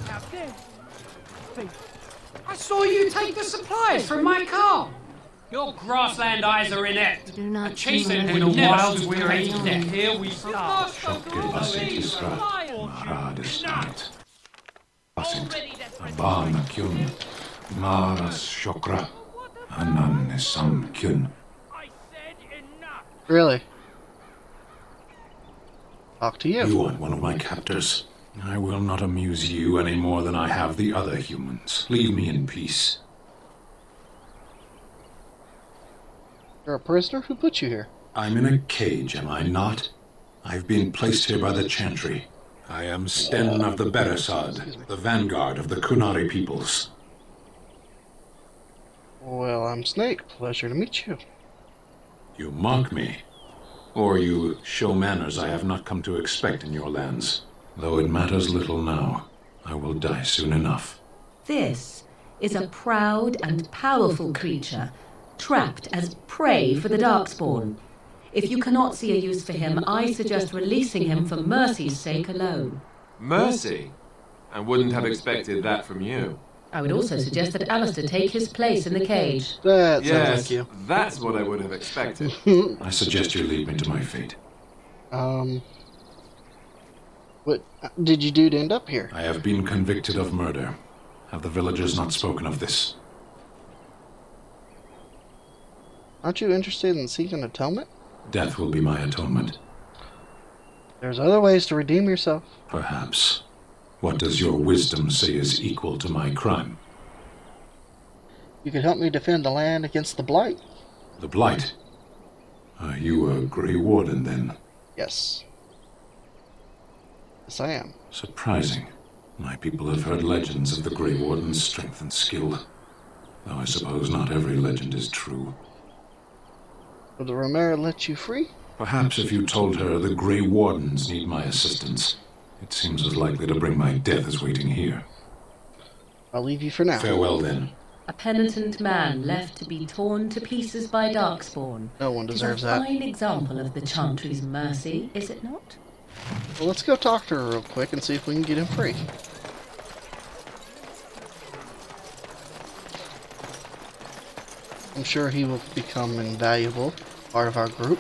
Captain, I saw you take the supplies from my car. Your grassland eyes are inept. Do not A chaser in see the my wilds death. we're aimed at. Here we start. Abana kyun, maras shokra, anan sam kyun. Really? Talk to you. You aren't one of my captors. I will not amuse you any more than I have the other humans. Leave me in peace. You're a prisoner? Who put you here? I'm in a cage, am I not? I've been placed here by the Chantry. I am Sten of the Beresad, the vanguard of the Kunari peoples. Well, I'm Snake. Pleasure to meet you. You mock me. Or you show manners I have not come to expect in your lands. Though it matters little now. I will die soon enough. This is a proud and powerful creature, trapped as prey for the Darkspawn. If you cannot see a use for him, I suggest releasing him for mercy's sake alone. Mercy? I wouldn't have expected that from you. I would also suggest that Alistair take his place in the cage. That yes, sounds like you. That's what I would have expected. I suggest you lead me to my fate. What did you do to end up here? I have been convicted of murder. Have the villagers not spoken of this? Aren't you interested in seeking atonement? Death will be my atonement. There's other ways to redeem yourself. Perhaps. What does your wisdom say is equal to my crime? You could help me defend the land against the Blight. The Blight? Are you a Grey Warden, then? Yes. Yes, I am. Surprising. My people have heard legends of the Grey Warden's strength and skill. Though I suppose not every legend is true. Will the Romero let you free? Perhaps if you told her the Grey Wardens need my assistance. It seems as likely to bring my death as waiting here. I'll leave you for now. Farewell, then. A penitent man left to be torn to pieces by Darkspawn. No one deserves that. A fine example of the Chantry's mercy, is it not? Well, let's go talk to her real quick and see if we can get him free. I'm sure he will become an invaluable part of our group.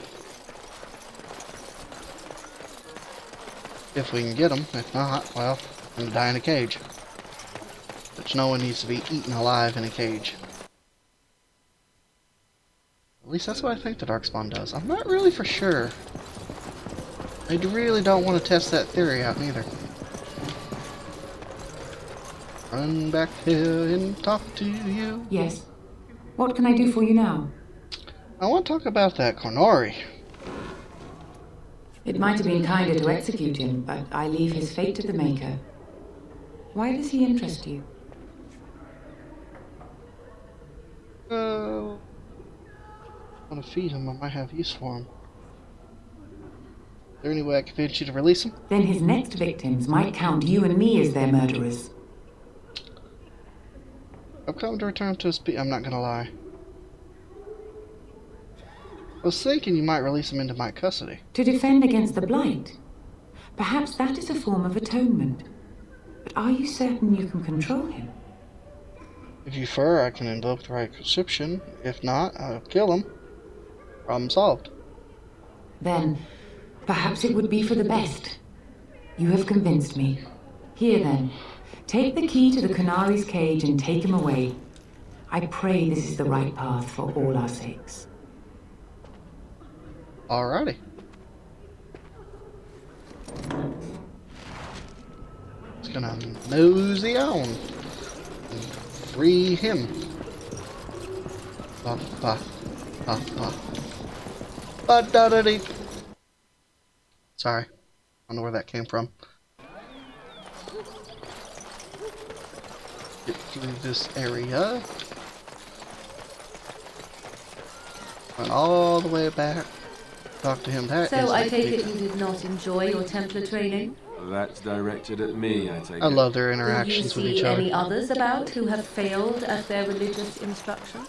If we can get him. If not, well, I'm gonna die in a cage. Which no one needs to be eaten alive in a cage. At least that's what I think the Darkspawn does. I'm not really for sure. I really don't want to test that theory out neither. Run back here and talk to you. Yes. What can I do for you now? I want to talk about that Konori. It might have been kinder to execute him, but I leave his fate to the Maker. Why does he interest you? I want to feed him. I might have use for him. Is there any way I can convince you to release him? Then his next victims might count you and me as their murderers. I've come to return to his I'm not gonna lie. I was thinking you might release him into my custody. To defend against the Blight. Perhaps that is a form of atonement. But are you certain you can control him? If you prefer, I can invoke the right conscription. If not, I'll kill him. Problem solved. Then, perhaps it would be for the best. You have convinced me. Here then, take the key to the Kunari's cage and take him away. I pray this is the right path for all our sakes. Alrighty. Just gonna mosey on. And free him. Ba ba ba ba. Ba da da dee. Sorry. I don't know where that came from. Get through this area. Run all the way back. Talk to him. That is So I a take big- it you did not enjoy your Templar training? That's directed at me, I take I it. love their Do you interactions with each see other. any others about who have failed at their religious instruction?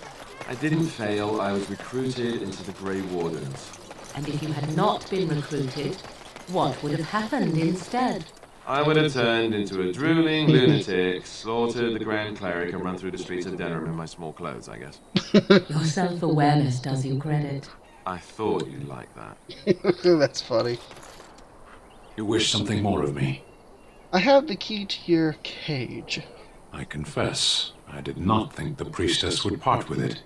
I didn't fail. I was recruited into the Grey Wardens. And if you had not been recruited, what would have happened instead? I would have turned into a drooling lunatic, slaughtered the Grand Cleric, and run through the streets of Denham in my small clothes, I guess. Your self-awareness does you credit. I thought you'd like that. That's funny. You wish something more of me? I have the key to your cage. I confess, I did not think the priestess would part with it.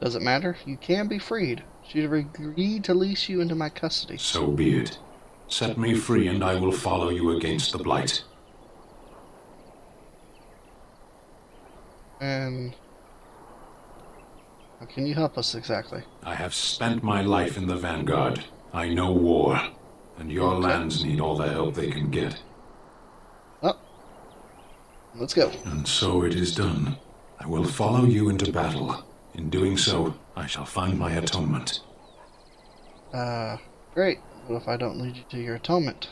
Doesn't matter. You can be freed. She'd have agreed to lease you into my custody. So be it. Set me free and I will follow you against the blight. And how can you help us exactly? I have spent my life in the vanguard. I know war, and your lands need all the help they can get. Oh, let's go. And so it is done. I will follow you into battle. In doing so, I shall find my atonement. Great. What if I don't lead you to your atonement?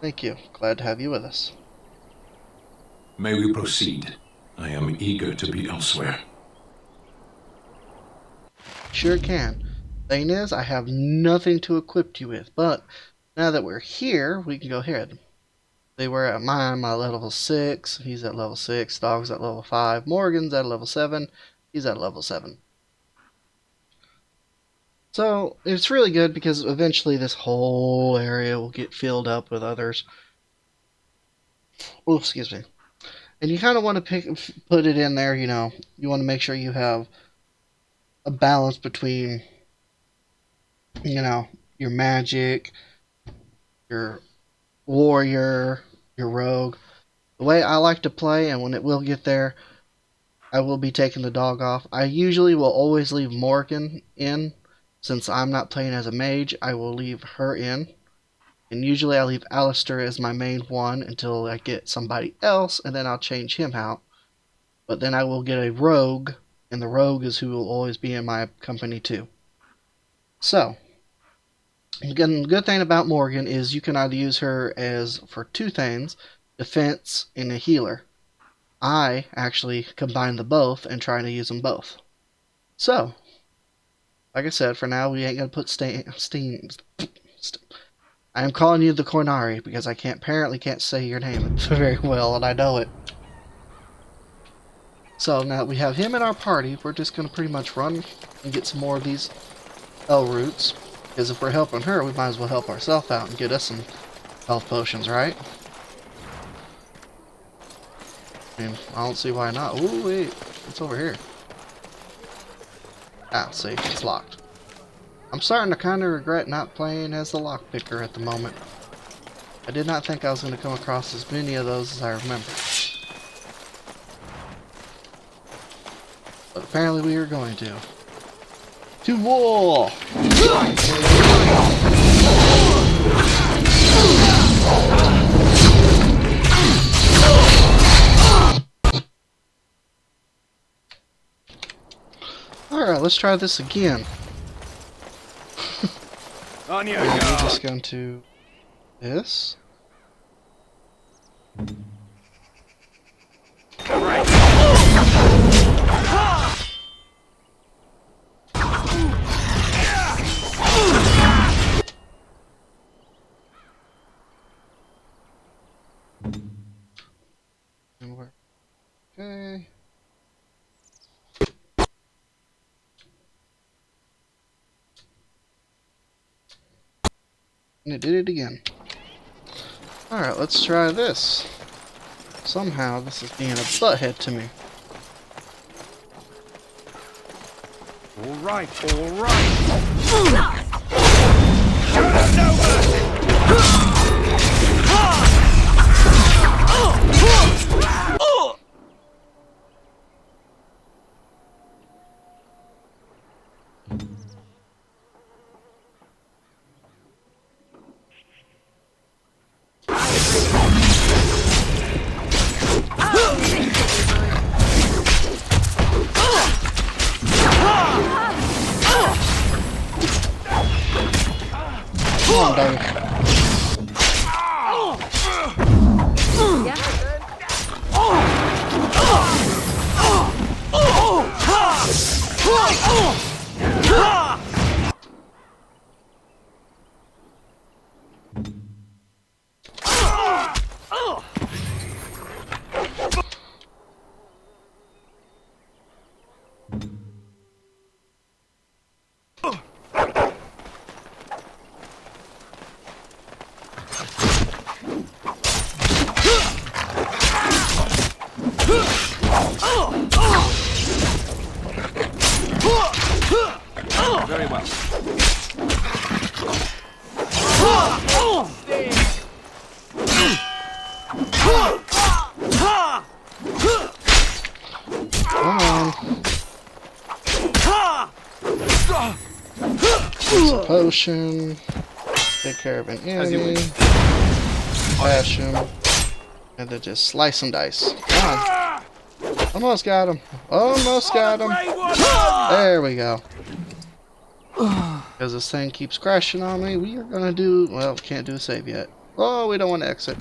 Thank you. Glad to have you with us. May we proceed? I am eager to be elsewhere. Sure can. Thing is, I have nothing to equip you with, but now that we're here, we can go ahead. They were at my level 6, he's at level 6, Dog's at level 5, Morgan's at level 7, he's at level 7. So, it's really good because eventually this whole area will get filled up with others. Oh, excuse me. And you kind of want to put it in there, you know, you want to make sure you have a balance between, you know, your magic, your warrior, your rogue. The way I like to play, and when it will get there, I will be taking the dog off. I usually will always leave Morgan in. Since I'm not playing as a mage, I will leave her in. And usually I leave Alistair as my main one until I get somebody else, and then I'll change him out. But then I will get a rogue, and the rogue is who will always be in my company too. So, again, the good thing about Morgan is you can either use her as for two things, defense and a healer. I actually combine the both and try to use them both. So, like I said, for now, we ain't going to put I am calling you the Cornari because I apparently can't say your name very well, and I know it. So now that we have him in our party, we're just going to pretty much run and get some more of these L roots. Because if we're helping her, we might as well help ourselves out and get us some health potions, right? I mean, I don't see why not. Ooh, wait. What's over here? Ah, see, it's locked. I'm starting to kind of regret not playing as the lockpicker at the moment. I did not think I was going to come across as many of those as I remember. But apparently we are going to. To war! Alright, let's try this again. On your We're just going to this. Okay. And it did it again. Alright, let's try this. Somehow this is being a butthead to me. Alright. Show them no mercy! Come on, dog. Very well. Come on. Use a potion. Take care of an enemy. Bash him. And then just slice and dice. Come on. Almost got him. Almost got him. There we go. Because this thing keeps crashing on me, we are gonna do, well, can't do a save yet. Oh, we don't want to exit.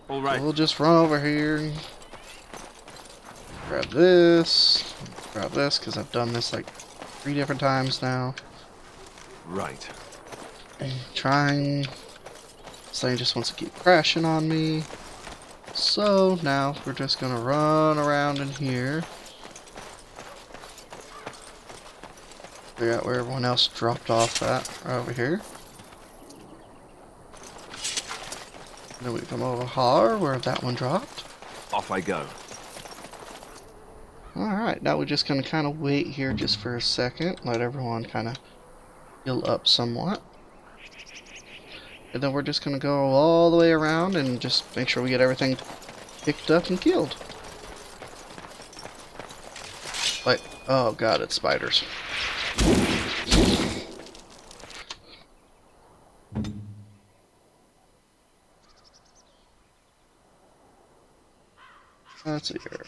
All right. So we'll just run over here and grab this, because I've done this like 3 different times now. Right. And trying, this thing just wants to keep crashing on me. So now we're just gonna run around in here. Figure out where everyone else dropped off at, right over here. And then we come over here where that one dropped. Off I go. Alright, now we're just gonna kind of wait here just for a second, let everyone kind of heal up somewhat. And then we're just gonna go all the way around and just make sure we get everything picked up and killed. Like, oh god, it's spiders. Let's see here.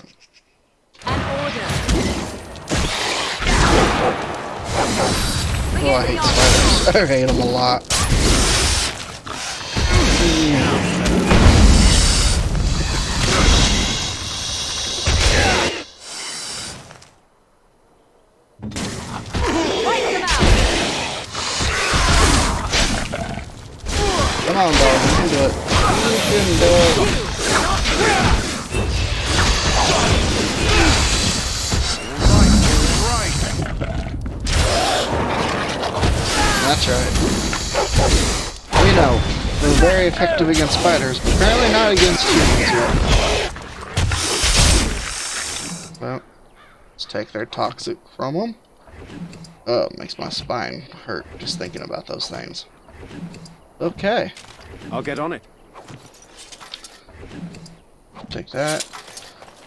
Oh, I hate spiders. I hate them a lot. Come on, dog. You can do it. You can do it. That's right. We know. They're very effective against spiders, but apparently not against humans yet. Well, let's take their toxic from them. Oh, it makes my spine hurt just thinking about those things. Okay. I'll get on it. Take that.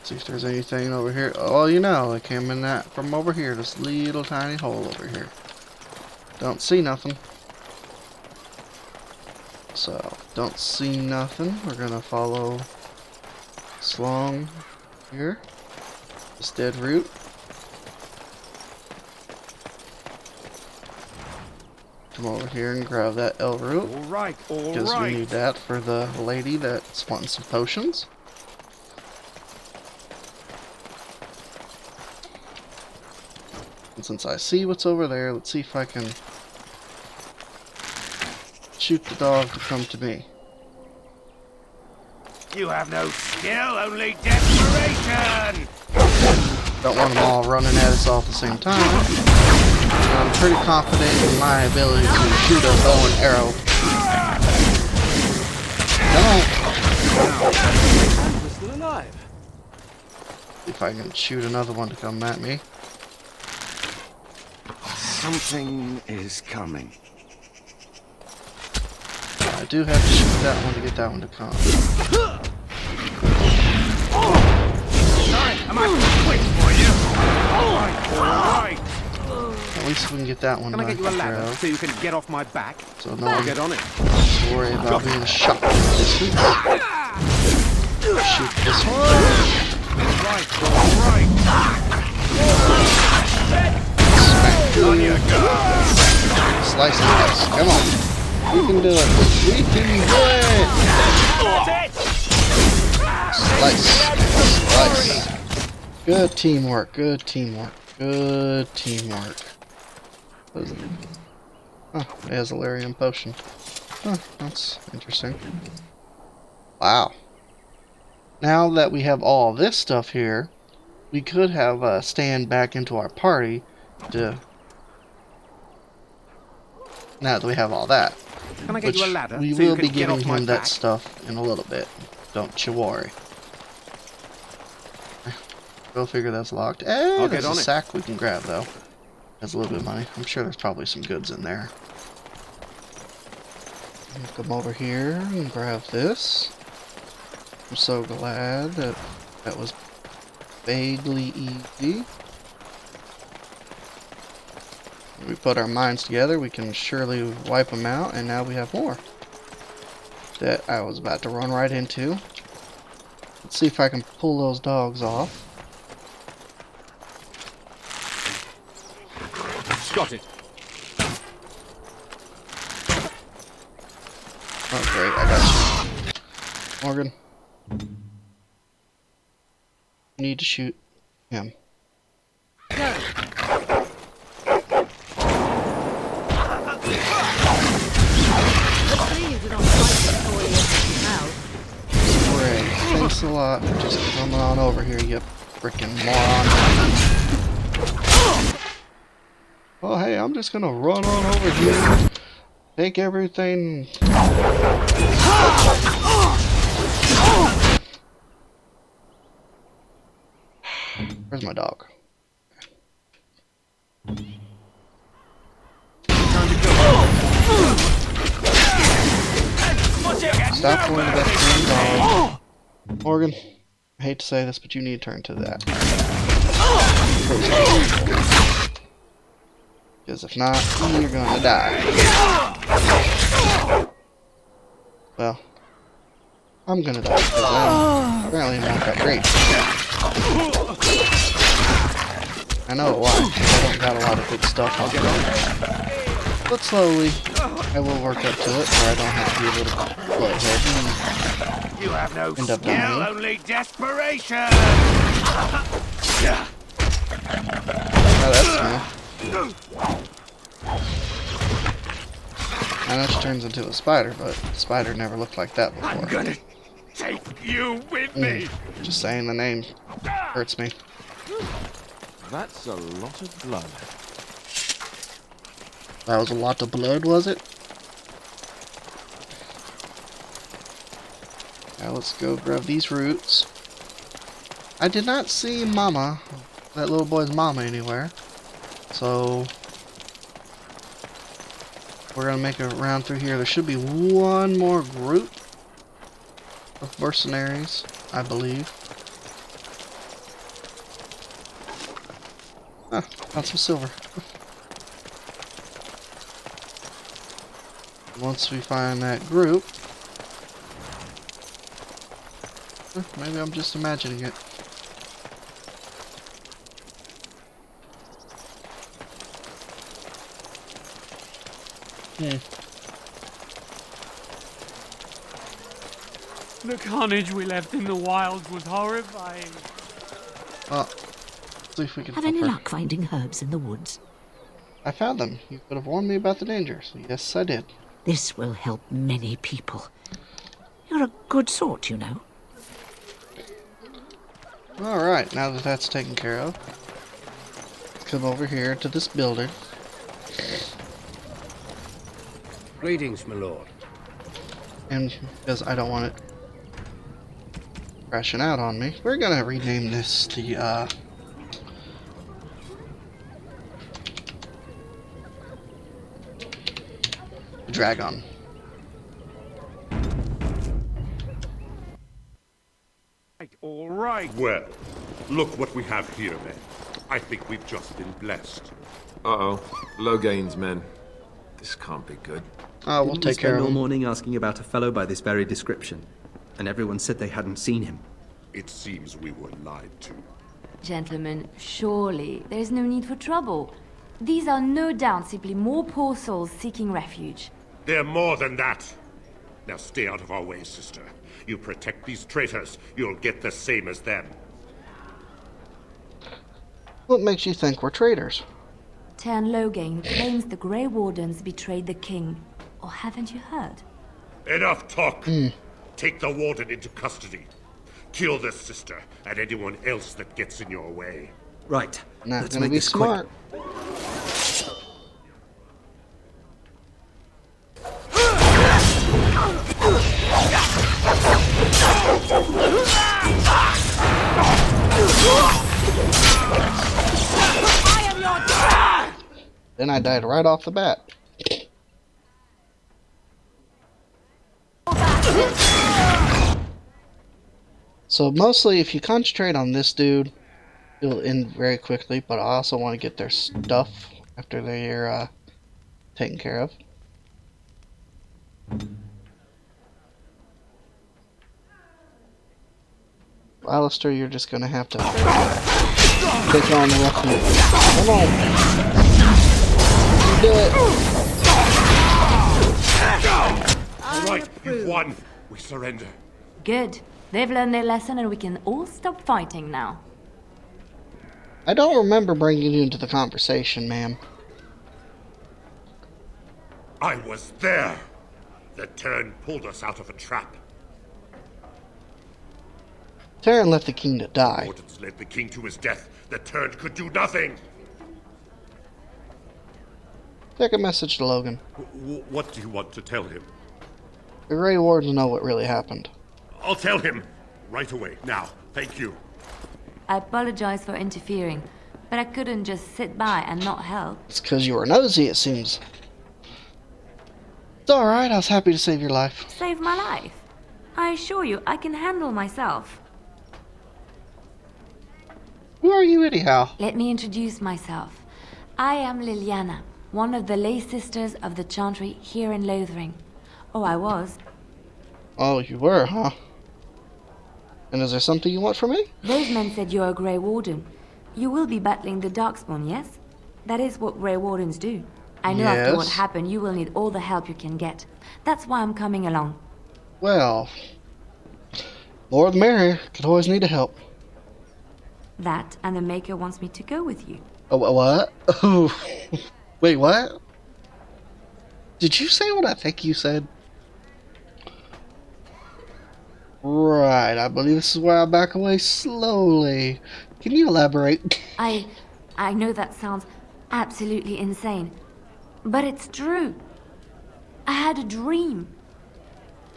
See if there's anything over here. Oh, you know, it came in that from over here. This little tiny hole over here. Don't see nothing. So, don't see nothing. We're gonna follow this long here. This dead root. Come over here and grab that L root. Alright, because we need that for the lady that's wanting some potions. And since I see what's over there, let's see if I can shoot the dog to come to me. You have no skill, only desperation! Don't want them all running at us all at the same time. I'm pretty confident in my ability to shoot a bow and arrow. Come on! We're still alive. If I can shoot another one to come at me. Something is coming. I do have to shoot that one to get that one to come. Alright, I'm out to quit for you. Alright. At least we can get that one. Can I get you a ladder so you can get off my back? So no I'll one get on it. has to worry about being shot from a distance. Shoot this one. Alright. On you go. Slice and dice. Come on. We can do it. We can do it. Slice. Slice. Good teamwork. Good teamwork. Good teamwork. What is it? Oh, it has a Larian potion. Huh, that's interesting. Wow. Now that we have all this stuff here, we could have Stan back into our party to... Now that we have all that. Can I get you a ladder we so you will can be get giving off my him that back? stuff in a little bit. Don't you worry. Go figure that's locked. I'll There's get on a it. sack we can grab though. Has a little bit of money. I'm sure there's probably some goods in there. Come over here and grab this. I'm so glad that that was vaguely easy. When we put our minds together, we can surely wipe them out, and now we have more that I was about to run right into. Let's see if I can pull those dogs off. Got it. Oh great, I got you. Morgan. You need to shoot him. Great, thanks a lot for just coming on over here, you frickin' moron. Oh hey, I'm just gonna run on over here, take everything. Where's my dog? Stop going to that damn dog. Morgan, I hate to say this, but you need to turn to that. Because if not, you're gonna die. Well, I'm gonna die because I'm apparently not that great. I know why. I don't got a lot of good stuff on it. But slowly, I will work up to it where I don't have to be a little bloodhead and You have no end up skill, dying. only desperation. Oh, that's smell. I know she turns into a spider, but the spider never looked like that before. I'm gonna take you with me. Just saying the name hurts me. That's a lot of blood. That was a lot of blood, was it? Now let's go grab these roots. I did not see Mama, that little boy's mama, anywhere. So we're gonna make a round through here. There should be one more group of mercenaries, I believe. Ah, found some silver. Once we find that group, maybe I'm just imagining it. The carnage we left in the wilds was horrifying. Well, see if we can Have help any her. luck finding herbs in the woods? I found them. You could have warned me about the dangers. Yes, I did. This will help many people. You're a good sort, you know. Alright, now that that's taken care of, let's come over here to this building. Greetings, my lord. And because I don't want it crashing out on me, we're gonna rename this the Dragon. All right. Well, look what we have here, men. I think we've just been blessed. Uh-oh. Logain's men. This can't be good. We'll Didn't we take care spend of all him. morning asking about a fellow by this very description, and everyone said they hadn't seen him. It seems we were lied to. Gentlemen, surely there is no need for trouble. These are no doubt simply more poor souls seeking refuge. They're more than that. Now stay out of our way, sister. You protect these traitors, you'll get the same as them. What makes you think we're traitors? Tern Logain claims the Grey Wardens betrayed the king. Or haven't you heard? Enough talk! Take the warden into custody. Kill this sister and anyone else that gets in your way. Right. Not Let's gonna make be this quick. smart. Then I died right off the bat. So mostly if you concentrate on this dude, it'll end very quickly, but I also want to get their stuff after they're taken care of. Alistair, you're just gonna have to take on the rest of it. Come on. You do it. All right, you've won. We surrender. Good. They've learned their lesson and we can all stop fighting now. I don't remember bringing you into the conversation, ma'am. I was there. The turn pulled us out of a trap. Terran left the king to die. Wardens led the king to his death. The turn could do nothing. Take a message to Logan. What do you want to tell him? The Grey Wardens know what really happened. I'll tell him. Right away. Now. Thank you. I apologize for interfering, but I couldn't just sit by and not help. It's because you were nosy, it seems. It's alright, I was happy to save your life. Save my life? I assure you, I can handle myself. Who are you anyhow? Let me introduce myself. I am Liliana, one of the lay sisters of the Chantry here in Lothering. Oh, I was. Oh, you were, huh? And is there something you want from me? Those men said you're a Grey Warden. You will be battling the Darkspawn, yes? That is what Grey Wardens do. I know after what happened, you will need all the help you can get. That's why I'm coming along. Well, more the merrier. Could always need a help. That, and the Maker wants me to go with you. Oh, what? Oh, wait, what? Did you say what I think you said? Right, I believe this is where I back away slowly. Can you elaborate? I know that sounds absolutely insane, but it's true. I had a dream.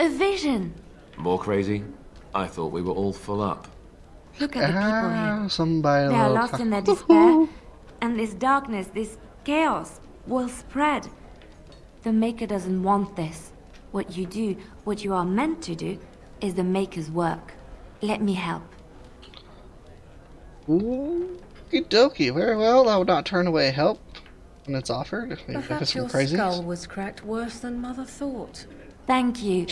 A vision. More crazy? I thought we were all full up. Look at the people here. Somebody they are lost in their despair, and this darkness, this chaos, will spread. The Maker doesn't want this. What you do, what you are meant to do, is the Maker's work. Let me help. Okie dokie. Very well, I would not turn away help when it's offered. If Perhaps it's your crazy. skull was cracked worse than Mother thought. Thank you.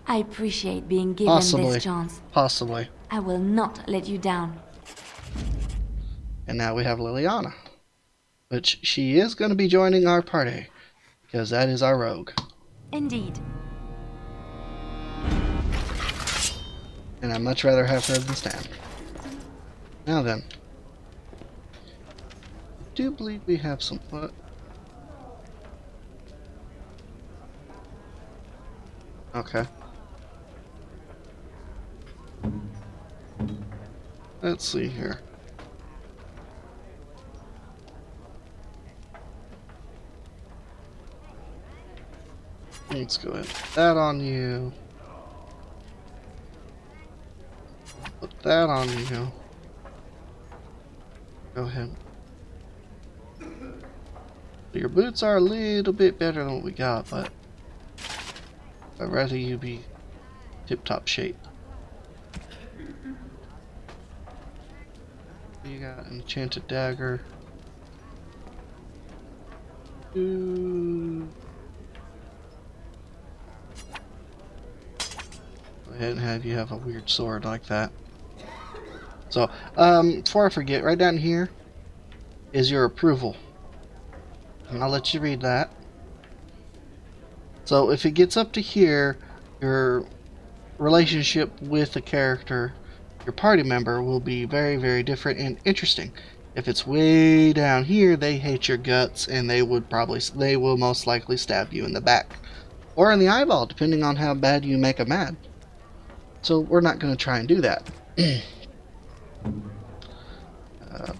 I appreciate being given this chance. Possibly. I will not let you down. And now we have Liliana, which she is going to be joining our party, because that is our rogue. Indeed. And I'd much rather have her than Stan. Now then. I do believe we have some foot. Okay. Let's see here. Let's go ahead and put that on you. Put that on you. Go ahead. Your boots are a little bit better than what we got, but I'd rather you be tip-top shape. You got an enchanted dagger. Ooh. Go ahead and have you have a weird sword like that. So, before I forget, right down here is your approval. And I'll let you read that. So, if it gets up to here, your relationship with the character, your party member, will be very, very different and interesting. If it's way down here, they hate your guts and they will most likely stab you in the back. Or in the eyeball, depending on how bad you make them mad. So, we're not going to try and do that.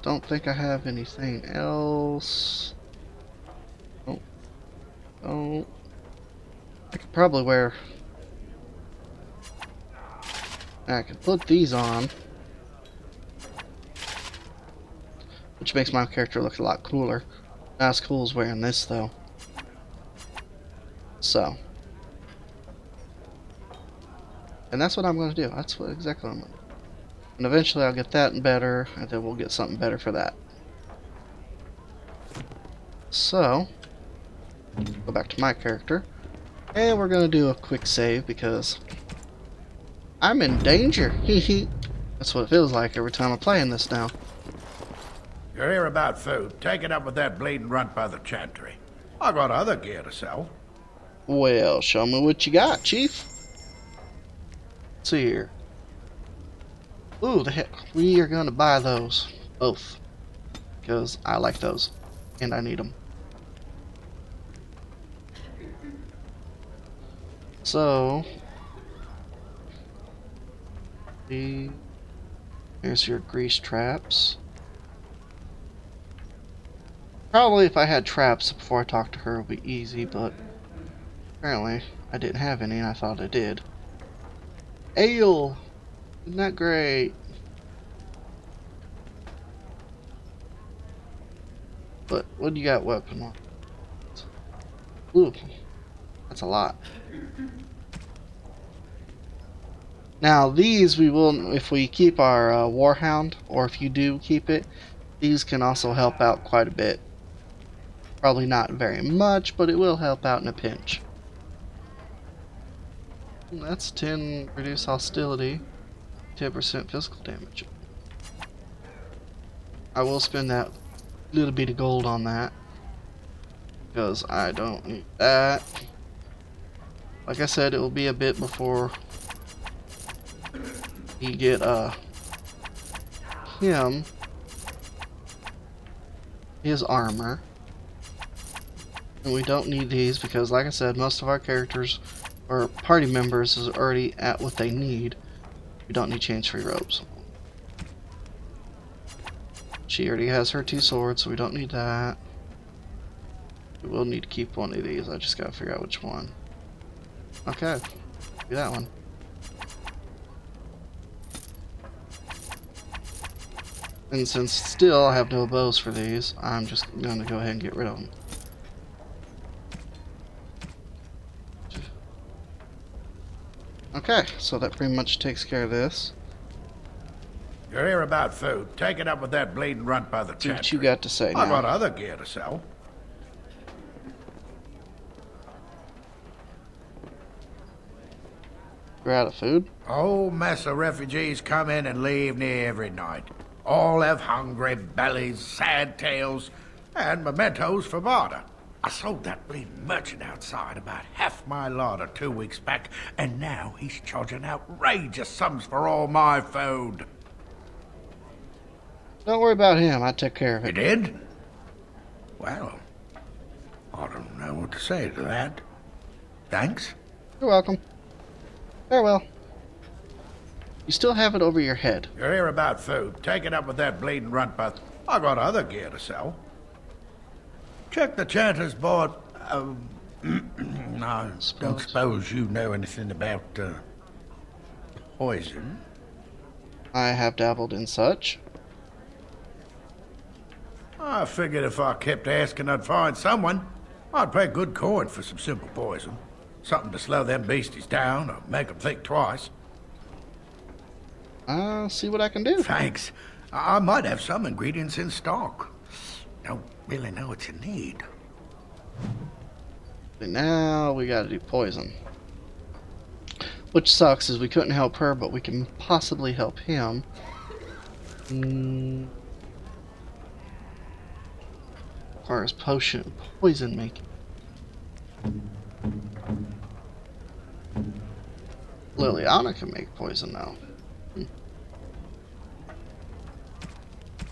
Don't think I have anything else. Oh, I could probably wear. I could put these on, which makes my character look a lot cooler. Not as cool as wearing this though. So. And that's what I'm going to do. That's what exactly I'm going to do. And eventually I'll get that better, and then we'll get something better for that. So, go back to my character. And we're going to do a quick save because I'm in danger. Hee. That's what it feels like every time I'm playing this now. You're here about food. Take it up with that bleeding runt by the chantry. I got other gear to sell. Well, show me what you got, Chief. Let's see here. Ooh, the heck. We are going to buy those. Both. Because I like those. And I need them. So. Here's your grease traps. Probably if I had traps before I talked to her it would be easy, but apparently I didn't have any and I thought I did. Ale! Isn't that great? But what do you got weapon-wise? Ooh, that's a lot. Now these we will, if we keep our Warhound, or if you do keep it, these can also help out quite a bit. Probably not very much, but it will help out in a pinch. That's 10 reduce hostility, 10% physical damage. I will spend that little bit of gold on that because I don't need that. Like I said, it will be a bit before you get him his armor. And we don't need these because, like I said, most of our characters or party members is already at what they need. We don't need chains-free robes. She already has her 2 swords, so we don't need that. We will need to keep one of these. I just gotta figure out which one. Okay, do that one. And since still I have no bows for these, I'm just gonna go ahead and get rid of them. Okay, so that pretty much takes care of this. You're here about food. Take it up with that bleeding runt by the chantry. What you got to say now? I got other gear to sell. We're out of food? A whole mess of refugees come in and leave near every night. All have hungry bellies, sad tales, and mementos for barter. I sold that bleeding merchant outside about half my larder 2 weeks back, and now he's charging outrageous sums for all my food. Don't worry about him, I took care of it. You did? Well, I don't know what to say to that. Thanks. You're welcome. Farewell. You still have it over your head. You're here about food. Take it up with that bleeding runt, but I got other gear to sell. Check the chanter's board. I don't suppose you know anything about poison. I have dabbled in such. I figured if I kept asking, I'd find someone. I'd pay good coin for some simple poison. Something to slow them beasties down or make them think twice. I'll see what I can do. Thanks. I might have some ingredients in stock. Don't really know what you need. But now we gotta do poison. Which sucks is we couldn't help her, but we can possibly help him. As far as poison making. Liliana can make poison now.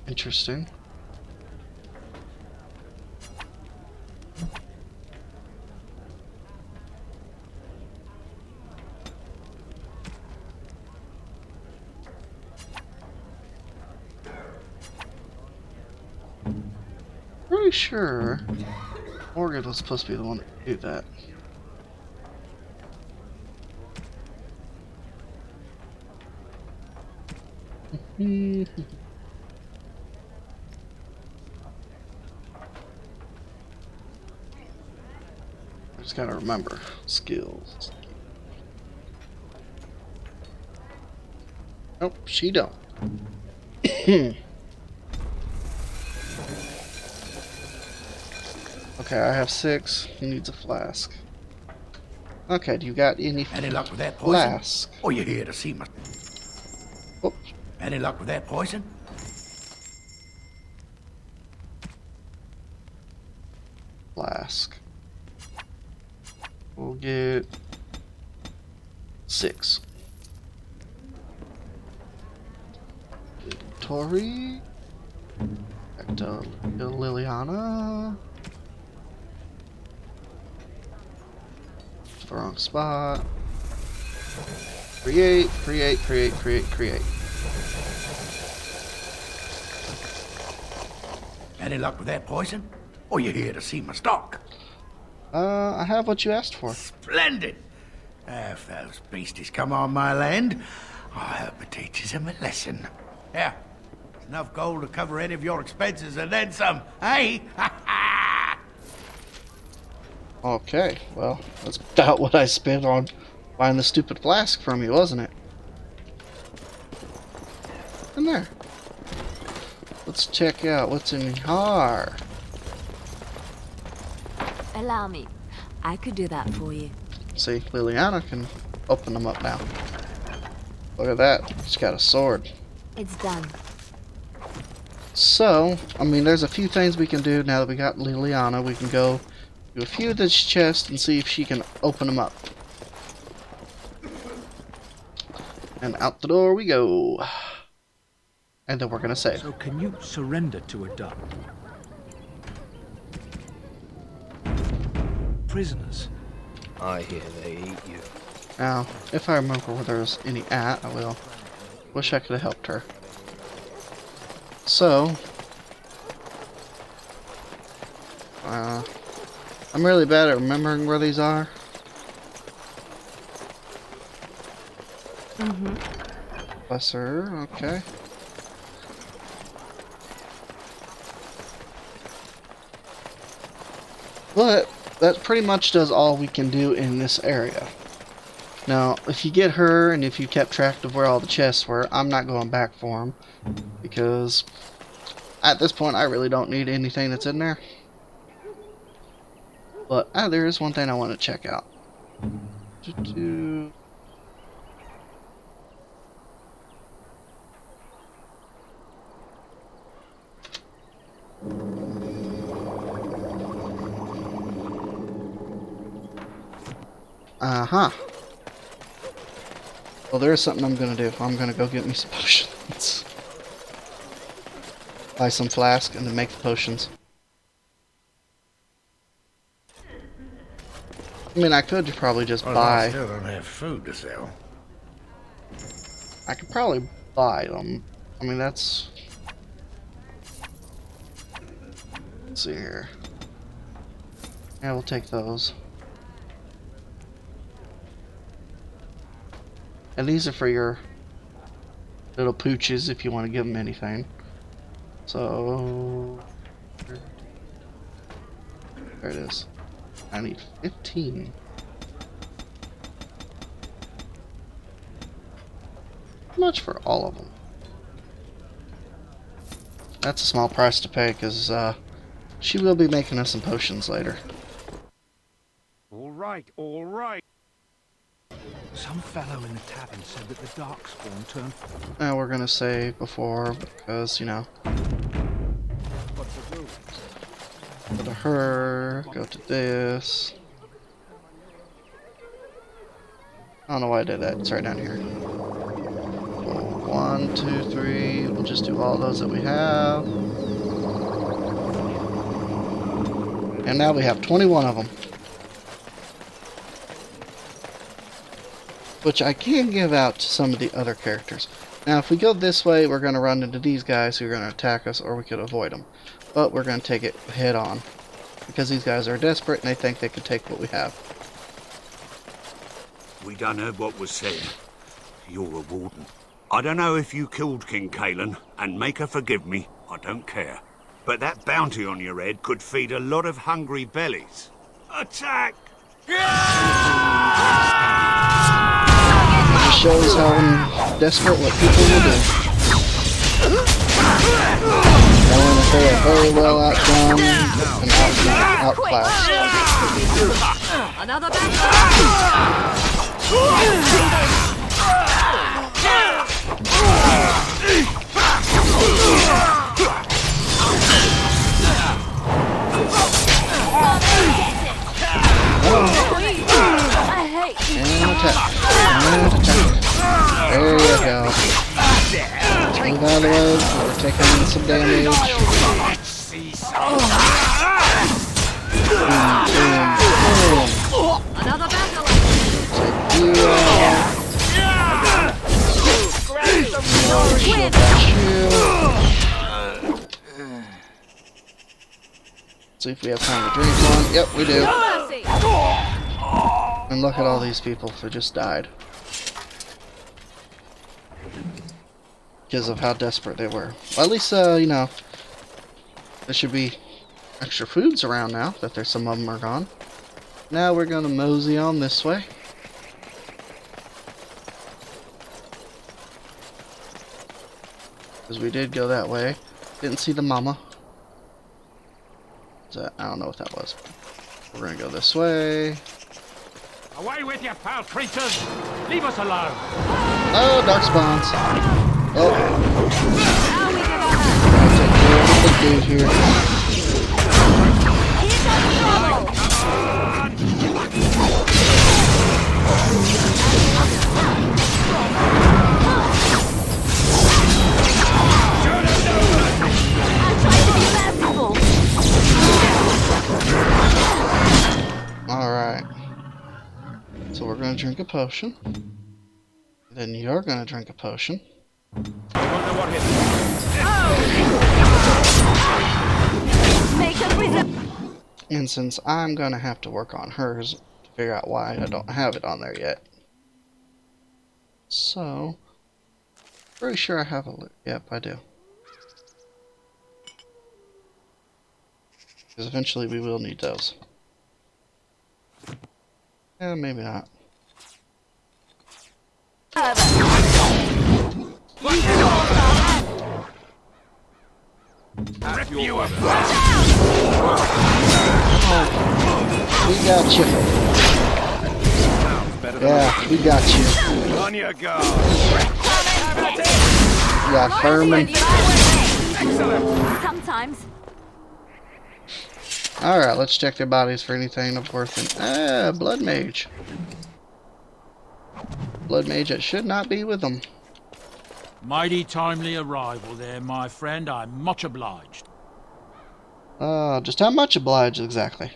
Interesting. Pretty sure Morgan was supposed to be the one to do that. Just gotta remember skills. Nope, she don't. Okay, I have 6. He needs a flask. Okay, do you got any luck with that poison? flask? Or you here to see my... Oops. Any luck with that poison? Flask. We'll get 6. Tori. Back to Liliana. The wrong spot. Create. Any luck with that poison? Or you here to see my stock? I have what you asked for. Splendid! If those beasties come on my land, I hope it teaches them a lesson. Yeah, enough gold to cover any of your expenses and then some, eh? Okay, well, that's about what I spent on buying the stupid flask from you, wasn't it? In there. Let's check out what's in here. Allow me. I could do that for you. See, Liliana can open them up now. Look at that. She's got a sword. It's done. So, I mean, there's a few things we can do now that we got Liliana. We can go do a few of this chest and see if she can open them up. And out the door we go. And then we're gonna save. So can you surrender to a duck? Prisoners. I hear they eat you. Now, if I remember where there's any at, I will. Wish I could have helped her. So, I'm really bad at remembering where these are. Bless her, okay. But that pretty much does all we can do in this area. Now, if you get her and if you kept track of where all the chests were, I'm not going back for them because at this point I really don't need anything that's in there. But there is one thing I want to check out. Well, there is something I'm gonna do. I'm gonna go get me some potions. Buy some flask and then make the potions. I mean, I could probably just buy. I still don't have food to sell. I could probably buy them. I mean, that's. Let's see here. Yeah, we'll take those. And these are for your little pooches if you want to give them anything. So there it is. I need 15. How much for all of them? That's a small price to pay because she will be making us some potions later. All right. Some fellow in the tavern said that the Darkspawn turned... Now we're gonna save before because, you know. Go to her, go to this. I don't know why I did that, it's right down here. 1, 2, 3, we'll just do all those that we have. And now we have 21 of them. Which I can give out to some of the other characters. Now if we go this way, we're going to run into these guys who are going to attack us, or we could avoid them. But we're going to take it head on. Because these guys are desperate and they think they could take what we have. We done heard what was said. You're a warden. I don't know if you killed King Kalen, and make her forgive me, I don't care. But that bounty on your head could feed a lot of hungry bellies. Attack! It shows how desperate what people will do. Knowing that they are very well outdone and outclassed. Another battle! And attack. And attack. There you go. Move out of the way. We're taking some damage. Boom. Another battle! Take you out. Shield that shield. See if we have time to drink one. Yep, we do. And look at all these people who just died. Because of how desperate they were. Well, at least, you know, there should be extra foods around now that there's some of them are gone. Now we're gonna mosey on this way. Because we did go that way. Didn't see the mama. So, I don't know what that was. We're gonna go this way. Away with you, foul creatures! Leave us alone! Oh, dark spawns. Oh. I'll take care of the dude here. Alright. So we're gonna drink a potion. Then you're gonna drink a potion. And since I'm gonna have to work on hers to figure out why I don't have it on there yet. So, pretty sure I have a yep, I do. Because eventually we will need those. Yeah, maybe not. We got you. Yeah, we got you. On you go. Yeah, Furman. Sometimes. Alright, let's check their bodies for anything of worth. Blood mage. Blood mage that should not be with them. Mighty timely arrival there, my friend. I'm much obliged. Just how much obliged exactly?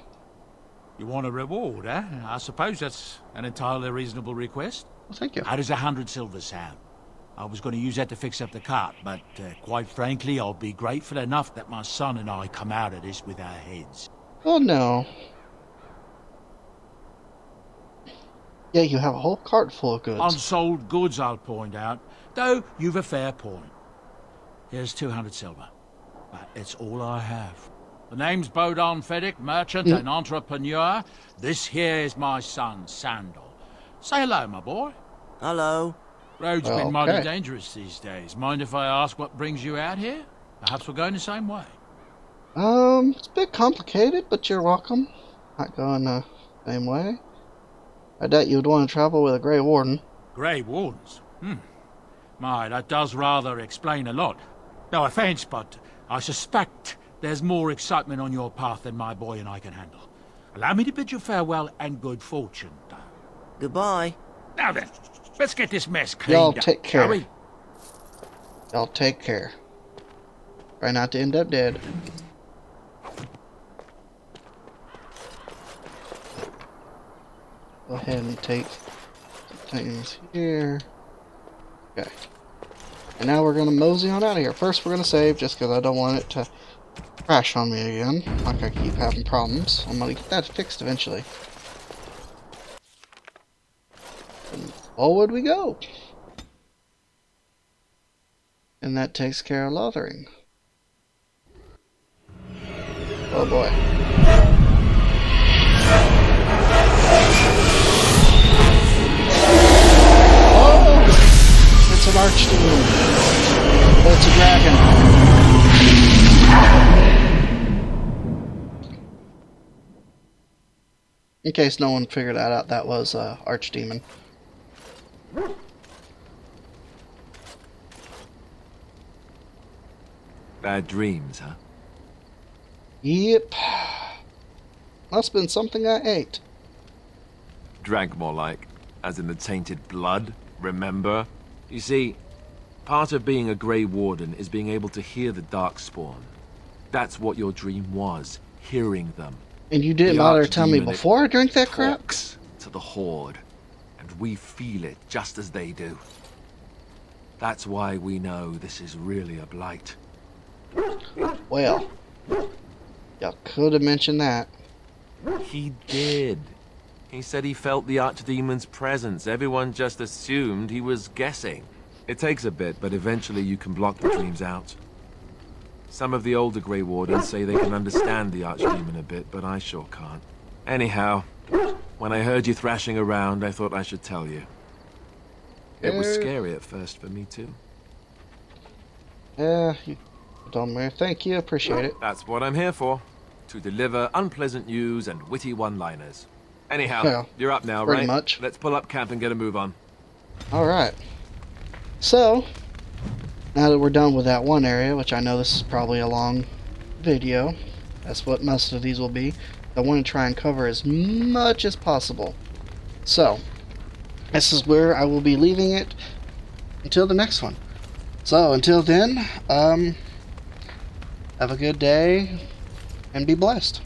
You want a reward, eh? I suppose that's an entirely reasonable request. Well, thank you. How does 100 silver sound? I was going to use that to fix up the cart, but quite frankly, I'll be grateful enough that my son and I come out of this with our heads. Oh no. Yeah, you have a whole cart full of goods. Unsold goods, I'll point out. Though, you've a fair point. Here's 200 silver. But it's all I have. The name's Bodon Feddick, merchant and entrepreneur. This here is my son, Sandal. Say hello, my boy. Hello. Road's been mighty dangerous these days. Mind if I ask what brings you out here? Perhaps we're going the same way. It's a bit complicated, but you're welcome. Not going the same way. I doubt you would want to travel with a Grey Warden. Grey Wardens? My, that does rather explain a lot. No offense, but I suspect there's more excitement on your path than my boy and I can handle. Allow me to bid you farewell and good fortune. Goodbye. Now then, let's get this mess cleaned Y'all up, take shall care. we? Y'all take care. Try not to end up dead. Go ahead and take things here. Okay. And now we're going to mosey on out of here. First we're going to save just because I don't want it to crash on me again. Like I keep having problems. I'm going to get that fixed eventually. And forward we go. And that takes care of lathering. Oh boy. Archdemon. Oh, it's a dragon. In case no one figured that out, that was Archdemon. Bad dreams, huh? Yep. Must have been something I ate. Drank more like, as in the tainted blood, remember? You see, part of being a Grey Warden is being able to hear the Darkspawn. That's what your dream was, hearing them. And you didn't bother to tell me before I drank that crap? Talks to the Horde, and we feel it just as they do. That's why we know this is really a blight. Well, y'all could have mentioned that. He did. He said he felt the Archdemon's presence. Everyone just assumed he was guessing. It takes a bit, but eventually you can block the dreams out. Some of the older Grey Wardens say they can understand the Archdemon a bit, but I sure can't. Anyhow, when I heard you thrashing around, I thought I should tell you. It was scary at first for me, too. Yeah, you told me. Thank you, appreciate it. That's what I'm here for. To deliver unpleasant news and witty one-liners. Anyhow, well, you're up now, pretty right? much. Let's pull up camp and get a move on. Alright. So, now that we're done with that one area, which I know this is probably a long video, that's what most of these will be, I want to try and cover as much as possible. So, this is where I will be leaving it until the next one. So, until then, have a good day and be blessed.